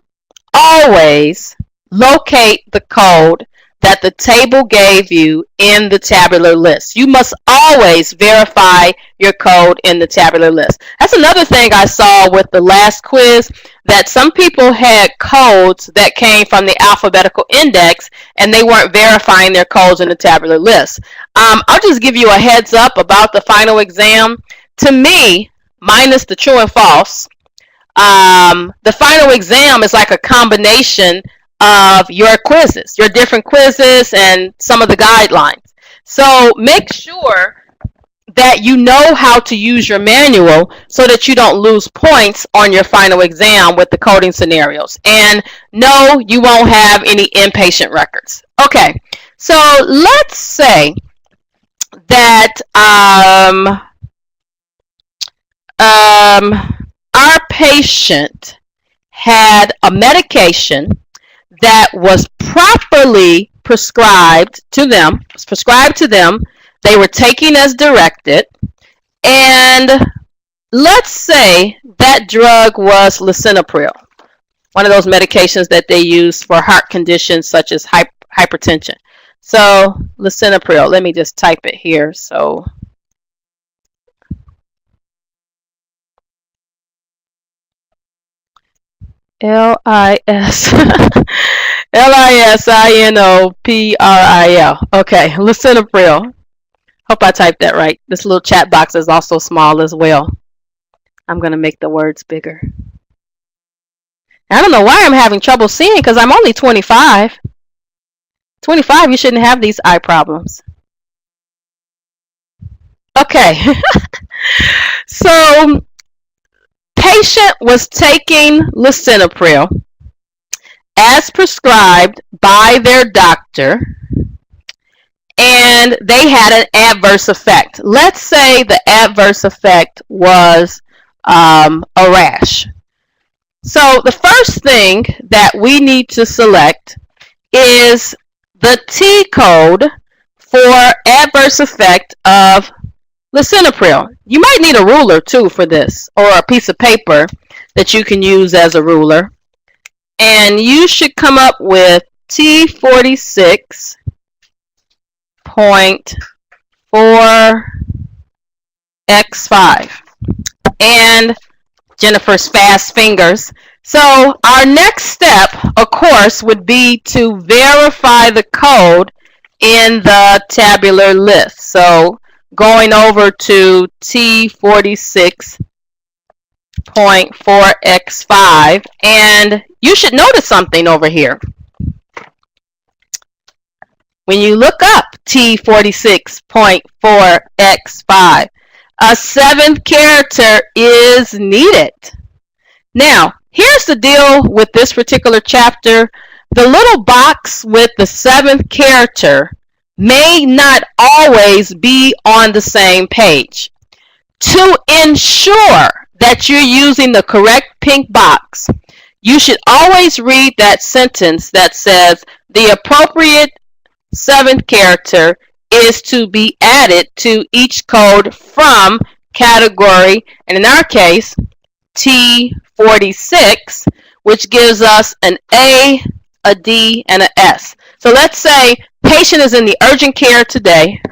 locate the code that the table gave you in the tabular list. You must always verify your code in the tabular list. That's another thing I saw with the last quiz, that some people had codes that came from the alphabetical index and they weren't verifying their codes in the tabular list. I'll just give you a heads up about the final exam. To me, minus the true and false, the final exam is like a combination of your quizzes, your different quizzes, and some of the guidelines. So make sure that you know how to use your manual so that you don't lose points on your final exam with the coding scenarios. And no, you won't have any inpatient records. Okay, so let's say that our patient had a medication that was properly prescribed to them. They were taking as directed, and let's say that drug was lisinopril, one of those medications that they use for heart conditions such as hypertension. So lisinopril, let me just type it here. So L-I-S L-I-S-I-N-O-P-R-I-L. Okay, lisinopril. Hope I typed that right. This little chat box is also small as well. I'm going to make the words bigger. I don't know why I'm having trouble seeing because I'm only 25. 25, you shouldn't have these eye problems. Okay. So, patient was taking lisinopril as prescribed by their doctor, and they had an adverse effect. Let's say the adverse effect was a rash. So the first thing that we need to select is the T code for adverse effect of lisinopril. You might need a ruler too for this, or a piece of paper that you can use as a ruler. And you should come up with T46.4x5. And Jennifer's fast fingers. So our next step, of course, would be to verify the code in the tabular list. So going over to T46.4x5, and you should notice something over here. When you look up T46.4x5, a seventh character is needed. Now, here's the deal with this particular chapter. The little box with the seventh character may not always be on the same page. To ensure that you're using the correct pink box, you should always read that sentence that says the appropriate seventh character is to be added to each code from category, and in our case, T46, which gives us an A, a D, and an S. So let's say patient is in the urgent care today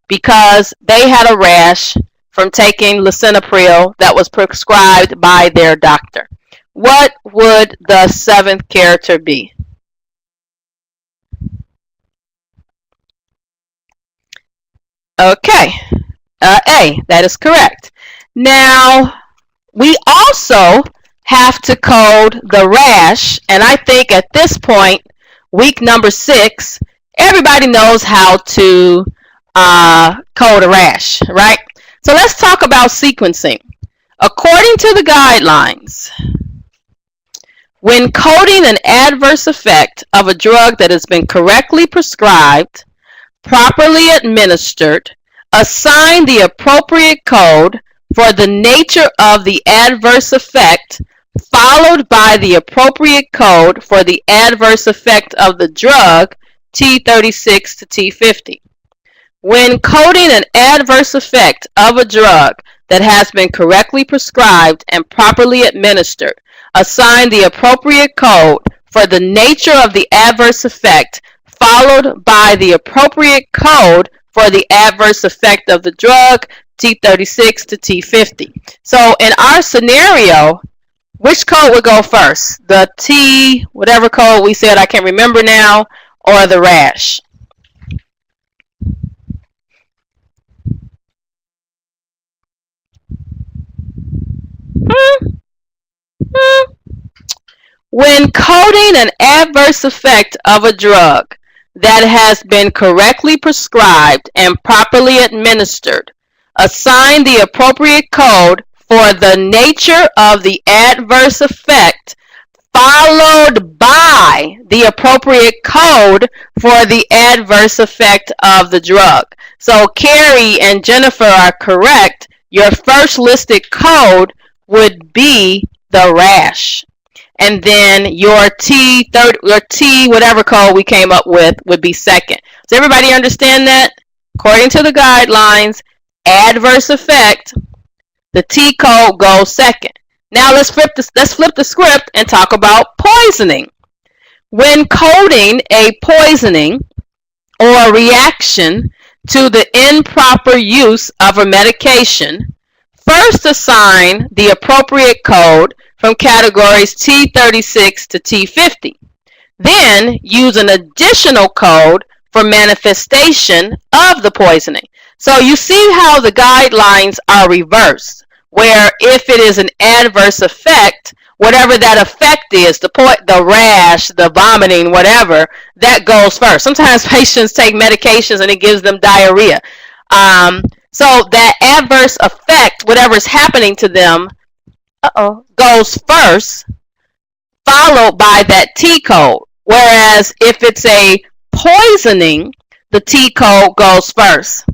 because they had a rash from taking lisinopril that was prescribed by their doctor. What would the seventh character be? Okay, A, that is correct. Now, we also have to code the rash, and I think at this point, week number 6, everybody knows how to code a rash, right? So let's talk about sequencing. According to the guidelines, when coding an adverse effect of a drug that has been correctly prescribed, properly administered, assign the appropriate code for the nature of the adverse effect, followed by the appropriate code for the adverse effect of the drug, T36 to T50. When coding an adverse effect of a drug that has been correctly prescribed and properly administered, assign the appropriate code for the nature of the adverse effect, followed by the appropriate code for the adverse effect of the drug, T36 to T50. So in our scenario, which code would go first? The T, whatever code we said, I can't remember now, or the rash? When coding an adverse effect of a drug that has been correctly prescribed and properly administered, assign the appropriate code for the nature of the adverse effect, followed by the appropriate code for the adverse effect of the drug. So Carrie and Jennifer are correct. Your first listed code would be the rash. And then your T whatever code we came up with would be second. Does everybody understand that? According to the guidelines, adverse effect, the T code goes second. Now let's flip the script and talk about poisoning. When coding a poisoning or reaction to the improper use of a medication, first assign the appropriate code from categories T36 to T50. Then use an additional code for manifestation of the poisoning. So you see how the guidelines are reversed, where if it is an adverse effect, whatever that effect is, the rash, the vomiting, whatever, that goes first. Sometimes patients take medications and it gives them diarrhea. So that adverse effect, whatever is happening to them, goes first, followed by that T code. Whereas if it's a poisoning, the T code goes first.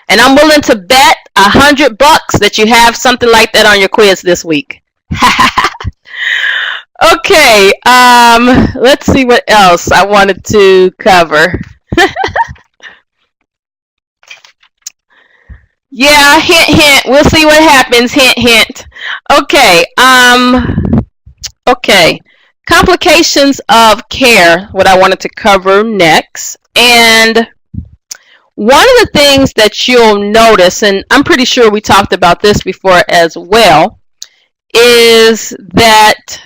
And I'm willing to bet $100 that you have something like that on your quiz this week. Okay, let's see what else I wanted to cover. Yeah, hint, hint. We'll see what happens. Hint, hint. Okay, okay. Complications of care, what I wanted to cover next. And one of the things that you'll notice, and I'm pretty sure we talked about this before as well, is that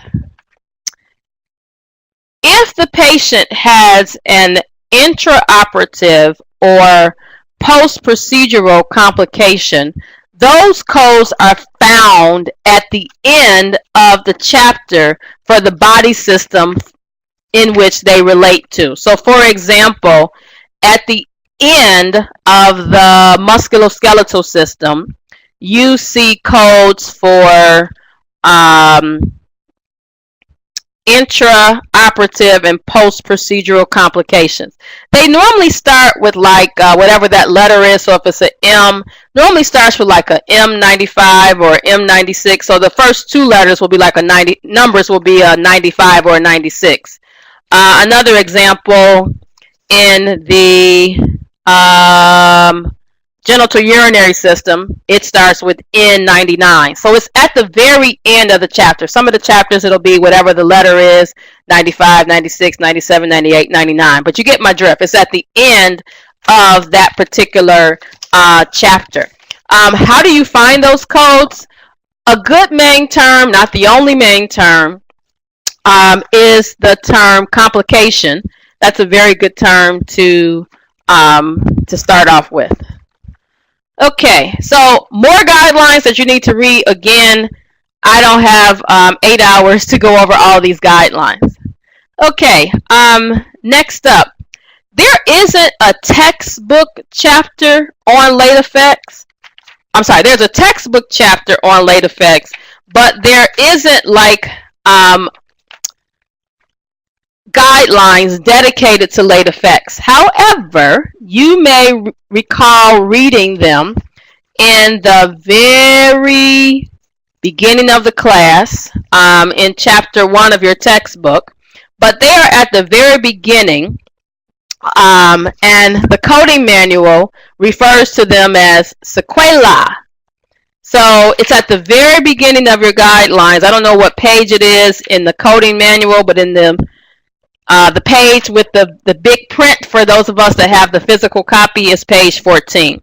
if the patient has an intraoperative or post-procedural complication, those codes are found at the end of the chapter for the body system in which they relate to. So for example, at the end of the musculoskeletal system, you see codes for intraoperative and post-procedural complications. They normally start with like whatever that letter is. So if it's an M, normally starts with like a M95 or M96. So the first two letters will be like a 90, numbers will be a 95 or a 96. Another example, in the genital urinary system, it starts with N99. So it's at the very end of the chapter. Some of the chapters, it'll be whatever the letter is, 95, 96, 97, 98, 99. But you get my drift. It's at the end of that particular chapter. How do you find those codes? A good main term, not the only main term, is the term complication. That's a very good term to start off with. Okay, so more guidelines that you need to read. Again, I don't have 8 hours to go over all these guidelines. Okay, next up, there isn't a textbook chapter on late effects. I'm sorry, there's a textbook chapter on late effects, but there isn't like guidelines dedicated to late effects. However, you may recall reading them in the very beginning of the class in chapter 1 of your textbook, but they are at the very beginning, and the coding manual refers to them as sequela. So it's at the very beginning of your guidelines. I don't know what page it is in the coding manual, but in the page with the big print for those of us that have the physical copy is page 14.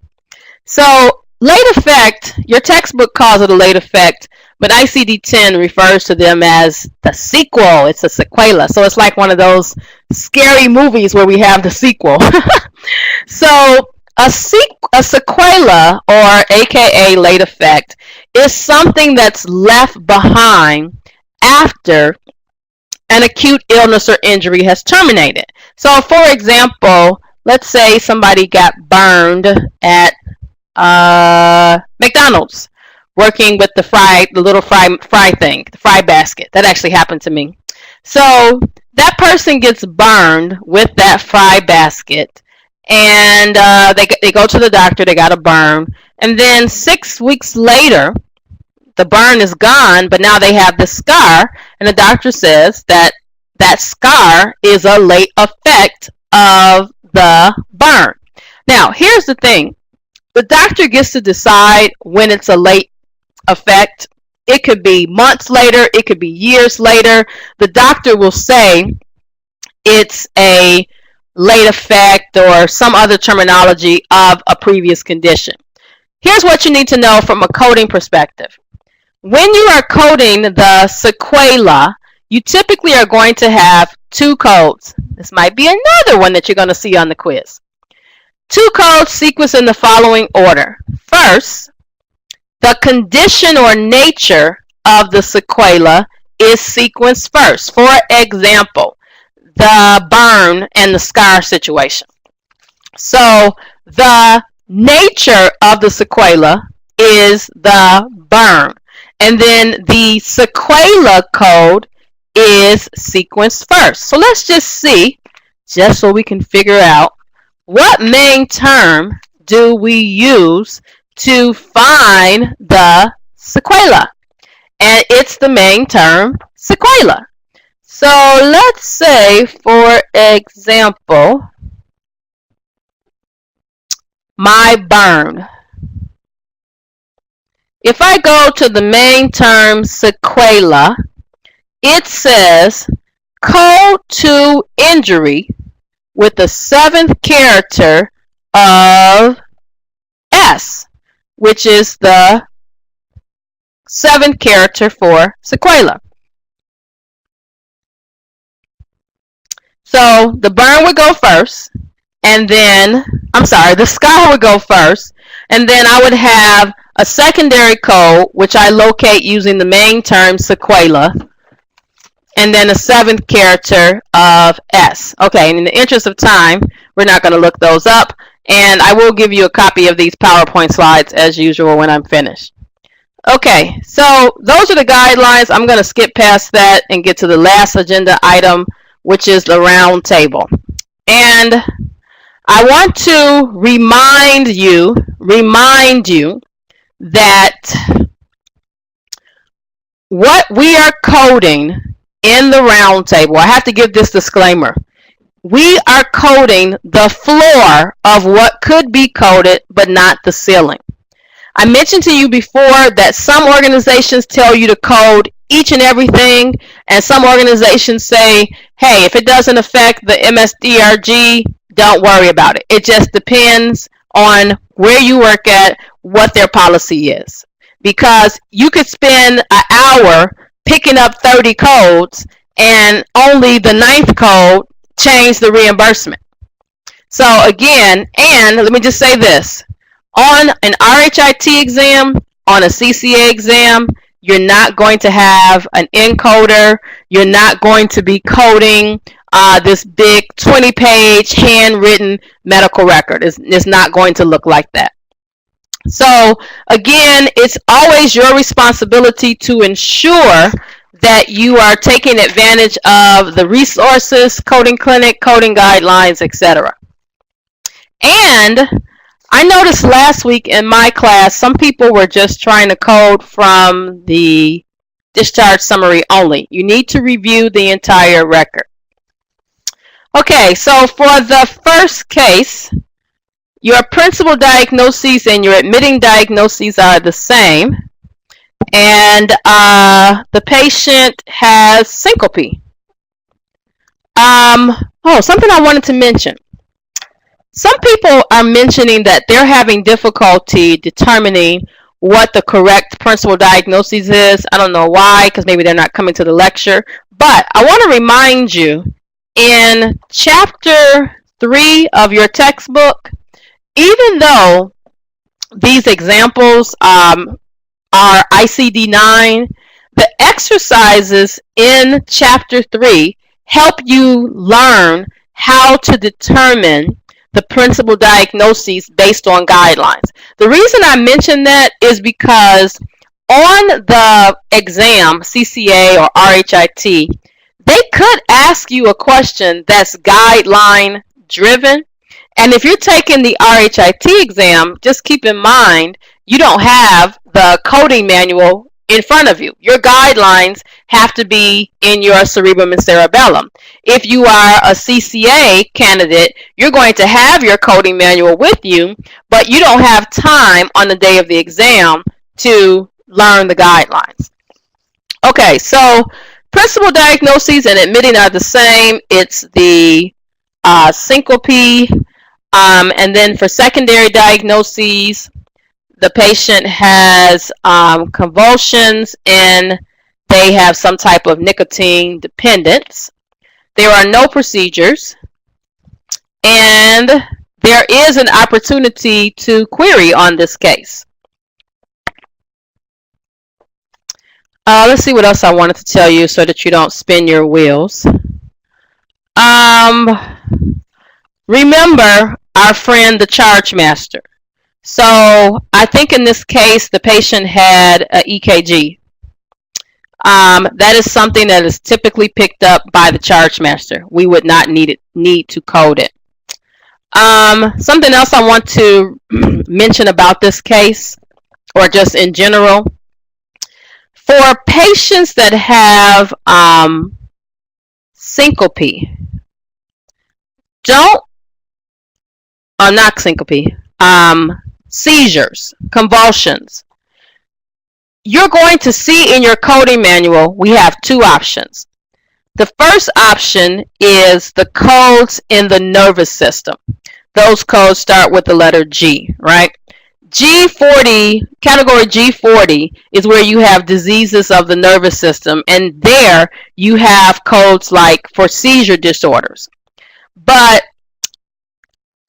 So late effect, your textbook calls it a late effect, but ICD-10 refers to them as the sequel. It's a sequela. So it's like one of those scary movies where we have the sequel. So a sequela, or AKA late effect, is something that's left behind after an acute illness or injury has terminated. So for example, let's say somebody got burned at McDonald's working with the little fry thing, the fry basket. That actually happened to me. So that person gets burned with that fry basket, and they go to the doctor, they got a burn, and then 6 weeks later, the burn is gone, but now they have the scar, and the doctor says that that scar is a late effect of the burn. Now, here's the thing. The doctor gets to decide when it's a late effect. It could be months later, it could be years later. The doctor will say it's a late effect or some other terminology of a previous condition. Here's what you need to know from a coding perspective. When you are coding the sequela, you typically are going to have two codes. This might be another one that you're going to see on the quiz. Two codes sequenced in the following order. First, the condition or nature of the sequela is sequenced first. For example, the burn and the scar situation. So the nature of the sequela is the burn. And then the sequela code is sequenced first. So let's just see, just so we can figure out, what main term do we use to find the sequela? And it's the main term, sequela. So let's say, for example, my burn. If I go to the main term, sequela, it says code to injury with the 7th character of S, which is the 7th character for sequela. So the burn would go first, and then, the scar would go first, and then I would have a secondary code, which I locate using the main term sequela, and then a 7th character of S. Okay, and in the interest of time, we're not going to look those up, and I will give you a copy of these PowerPoint slides as usual when I'm finished. Okay, so those are the guidelines. I'm going to skip past that and get to the last agenda item, which is the round table. And I want to remind you that what we are coding in the round table, I have to give this disclaimer. We are coding the floor of what could be coded, but not the ceiling. I mentioned to you before that some organizations tell you to code each and everything, and some organizations say, hey, if it doesn't affect the MSDRG, don't worry about it. It just depends on where you work at, what their policy is. Because you could spend an hour picking up 30 codes and only the 9th code change the reimbursement. So again, and let me just say this, on an RHIT exam, on a CCA exam, you're not going to have an encoder. You're not going to be coding this big 20-page handwritten medical record. It's not going to look like that. So again, it's always your responsibility to ensure that you are taking advantage of the resources, coding clinic, coding guidelines, etc. And I noticed last week in my class, some people were just trying to code from the discharge summary only. You need to review the entire record. Okay, so for the first case, your principal diagnoses and your admitting diagnoses are the same. And the patient has syncope. Something I wanted to mention. Some people are mentioning that they're having difficulty determining what the correct principal diagnosis is. I don't know why, because maybe they're not coming to the lecture. But I want to remind you, in chapter 3 of your textbook, even though these examples are ICD-9, the exercises in chapter 3 help you learn how to determine the principal diagnoses based on guidelines. The reason I mention that is because on the exam, CCA or RHIT, they could ask you a question that's guideline driven. And if you're taking the RHIT exam, just keep in mind, you don't have the coding manual in front of you. Your guidelines have to be in your cerebrum and cerebellum. If you are a CCA candidate, you're going to have your coding manual with you, but you don't have time on the day of the exam to learn the guidelines. Okay, so Principal diagnoses and admitting are the same. It's the syncope. And then for secondary diagnoses, the patient has convulsions and they have some type of nicotine dependence. There are no procedures, and there is an opportunity to query on this case. Let's see what else I wanted to tell you so that you don't spin your wheels. Remember our friend the charge master. So I think in this case the patient had an EKG. That is something that is typically picked up by the charge master. We would not need to code it. Something else I want to mention about this case, or just in general, for patients that have syncope, not syncope, seizures, convulsions, you're going to see in your coding manual, we have two options. The first option is the codes in the nervous system. Those codes start with the letter G, right? G40, category G40 is where you have diseases of the nervous system, and there you have codes like for seizure disorders. But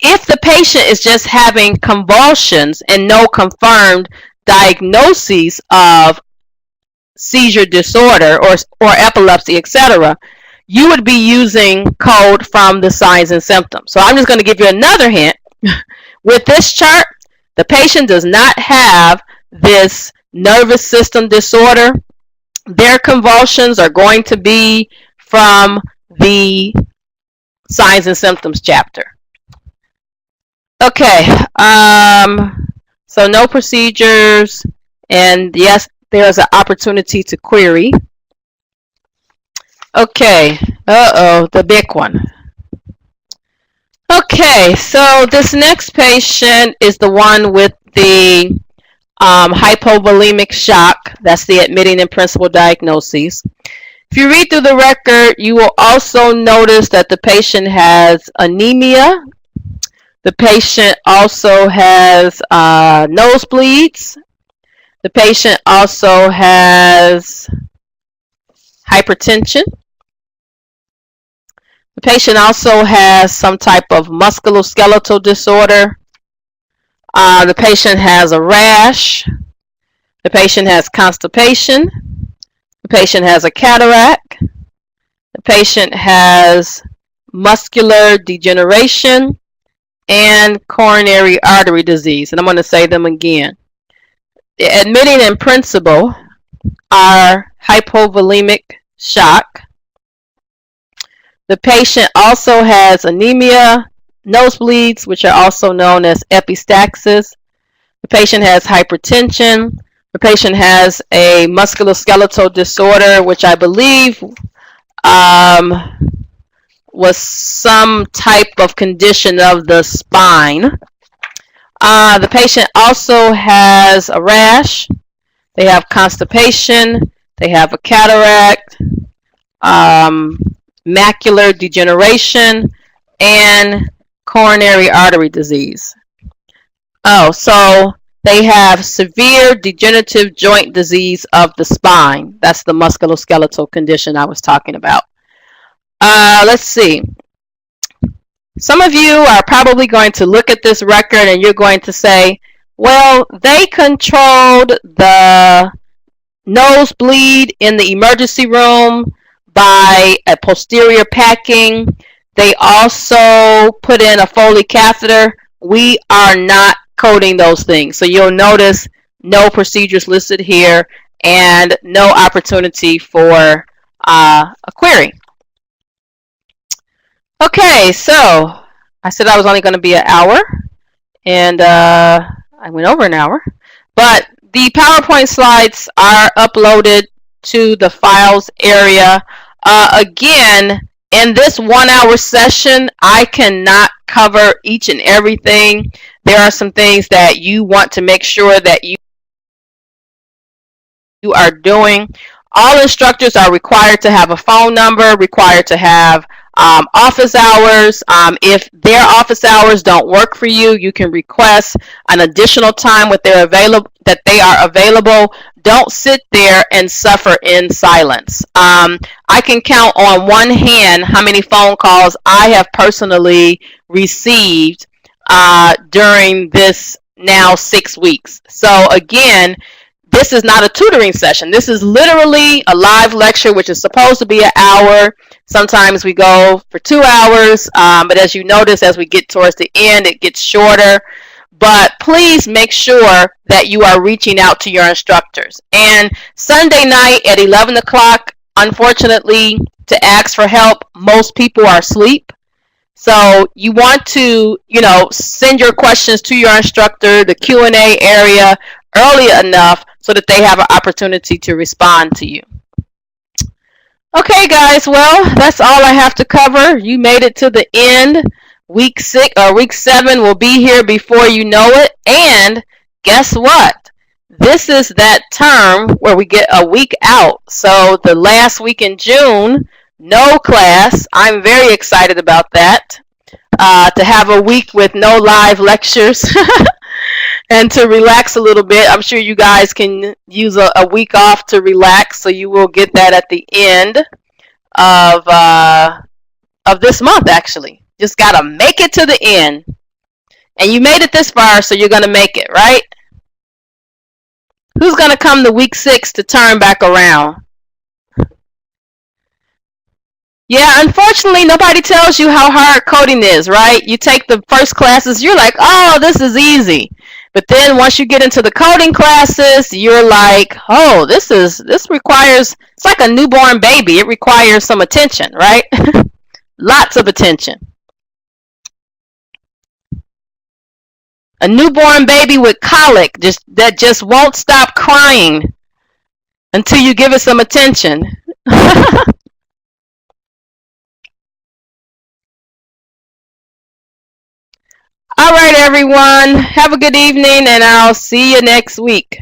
if the patient is just having convulsions and no confirmed diagnoses of seizure disorder or epilepsy, etc., you would be using code from the signs and symptoms. So I'm just going to give you another hint. With this chart, the patient does not have this nervous system disorder. Their convulsions are going to be from the signs and symptoms chapter. Okay, so no procedures, and yes, there's an opportunity to query. Okay, the big one. Okay, so this next patient is the one with the hypovolemic shock. That's the admitting and principal diagnoses. If you read through the record, you will also notice that the patient has anemia. The patient also has nosebleeds. The patient also has hypertension. The patient also has some type of musculoskeletal disorder. The patient has a rash. The patient has constipation. The patient has a cataract. The patient has muscular degeneration and coronary artery disease. And I'm going to say them again. The admitting and principal are hypovolemic shock. The patient also has anemia, nosebleeds, which are also known as epistaxis. The patient has hypertension. The patient has a musculoskeletal disorder, which I believe was some type of condition of the spine. The patient also has a rash. They have constipation. They have a cataract, macular degeneration, and coronary artery disease. Oh, so they have severe degenerative joint disease of the spine. That's the musculoskeletal condition I was talking about. Let's see. Some of you are probably going to look at this record and you're going to say, well, they controlled the nosebleed in the emergency room by a posterior packing. They also put in a Foley catheter. We are not coding those things. So you'll notice no procedures listed here and no opportunity for a query. Okay, so I said I was only going to be an hour, and I went over an hour. But the PowerPoint slides are uploaded to the files area. Again, in this 1 hour session, I cannot cover each and everything. There are some things that you want to make sure that you are doing All instructors are required to have a phone number, required to have office hours. If their office hours don't work for you, you can request an additional time that they are available. Don't sit there and suffer in silence. I can count on one hand how many phone calls I have personally received during this now 6 weeks. So again, this is not a tutoring session. This is literally a live lecture, which is supposed to be an hour. Sometimes we go for 2 hours, but as you notice, as we get towards the end, it gets shorter. But please make sure that you are reaching out to your instructors. And Sunday night at 11 o'clock, unfortunately, to ask for help, most people are asleep. So you want to, send your questions to your instructor, the Q&A area, early enough so that they have an opportunity to respond to you. Okay, guys, well, that's all I have to cover. You made it to the end. Week 7 will be here before you know it. And guess what? This is that term where we get a week out. So the last week in June, no class. I'm very excited about that. To have a week with no live lectures and to relax a little bit. I'm sure you guys can use a week off to relax, so you will get that at the end of this month, actually. Just got to make it to the end. And you made it this far, so you're going to make it, right? Who's going to come to week 6 to turn back around? Yeah, unfortunately, nobody tells you how hard coding is, right? You take the first classes, you're like, oh, this is easy. But then once you get into the coding classes, you're like, oh, this requires, it's like a newborn baby. It requires some attention, right? Lots of attention. A newborn baby with colic that just won't stop crying until you give it some attention. All right, everyone. Have a good evening, and I'll see you next week.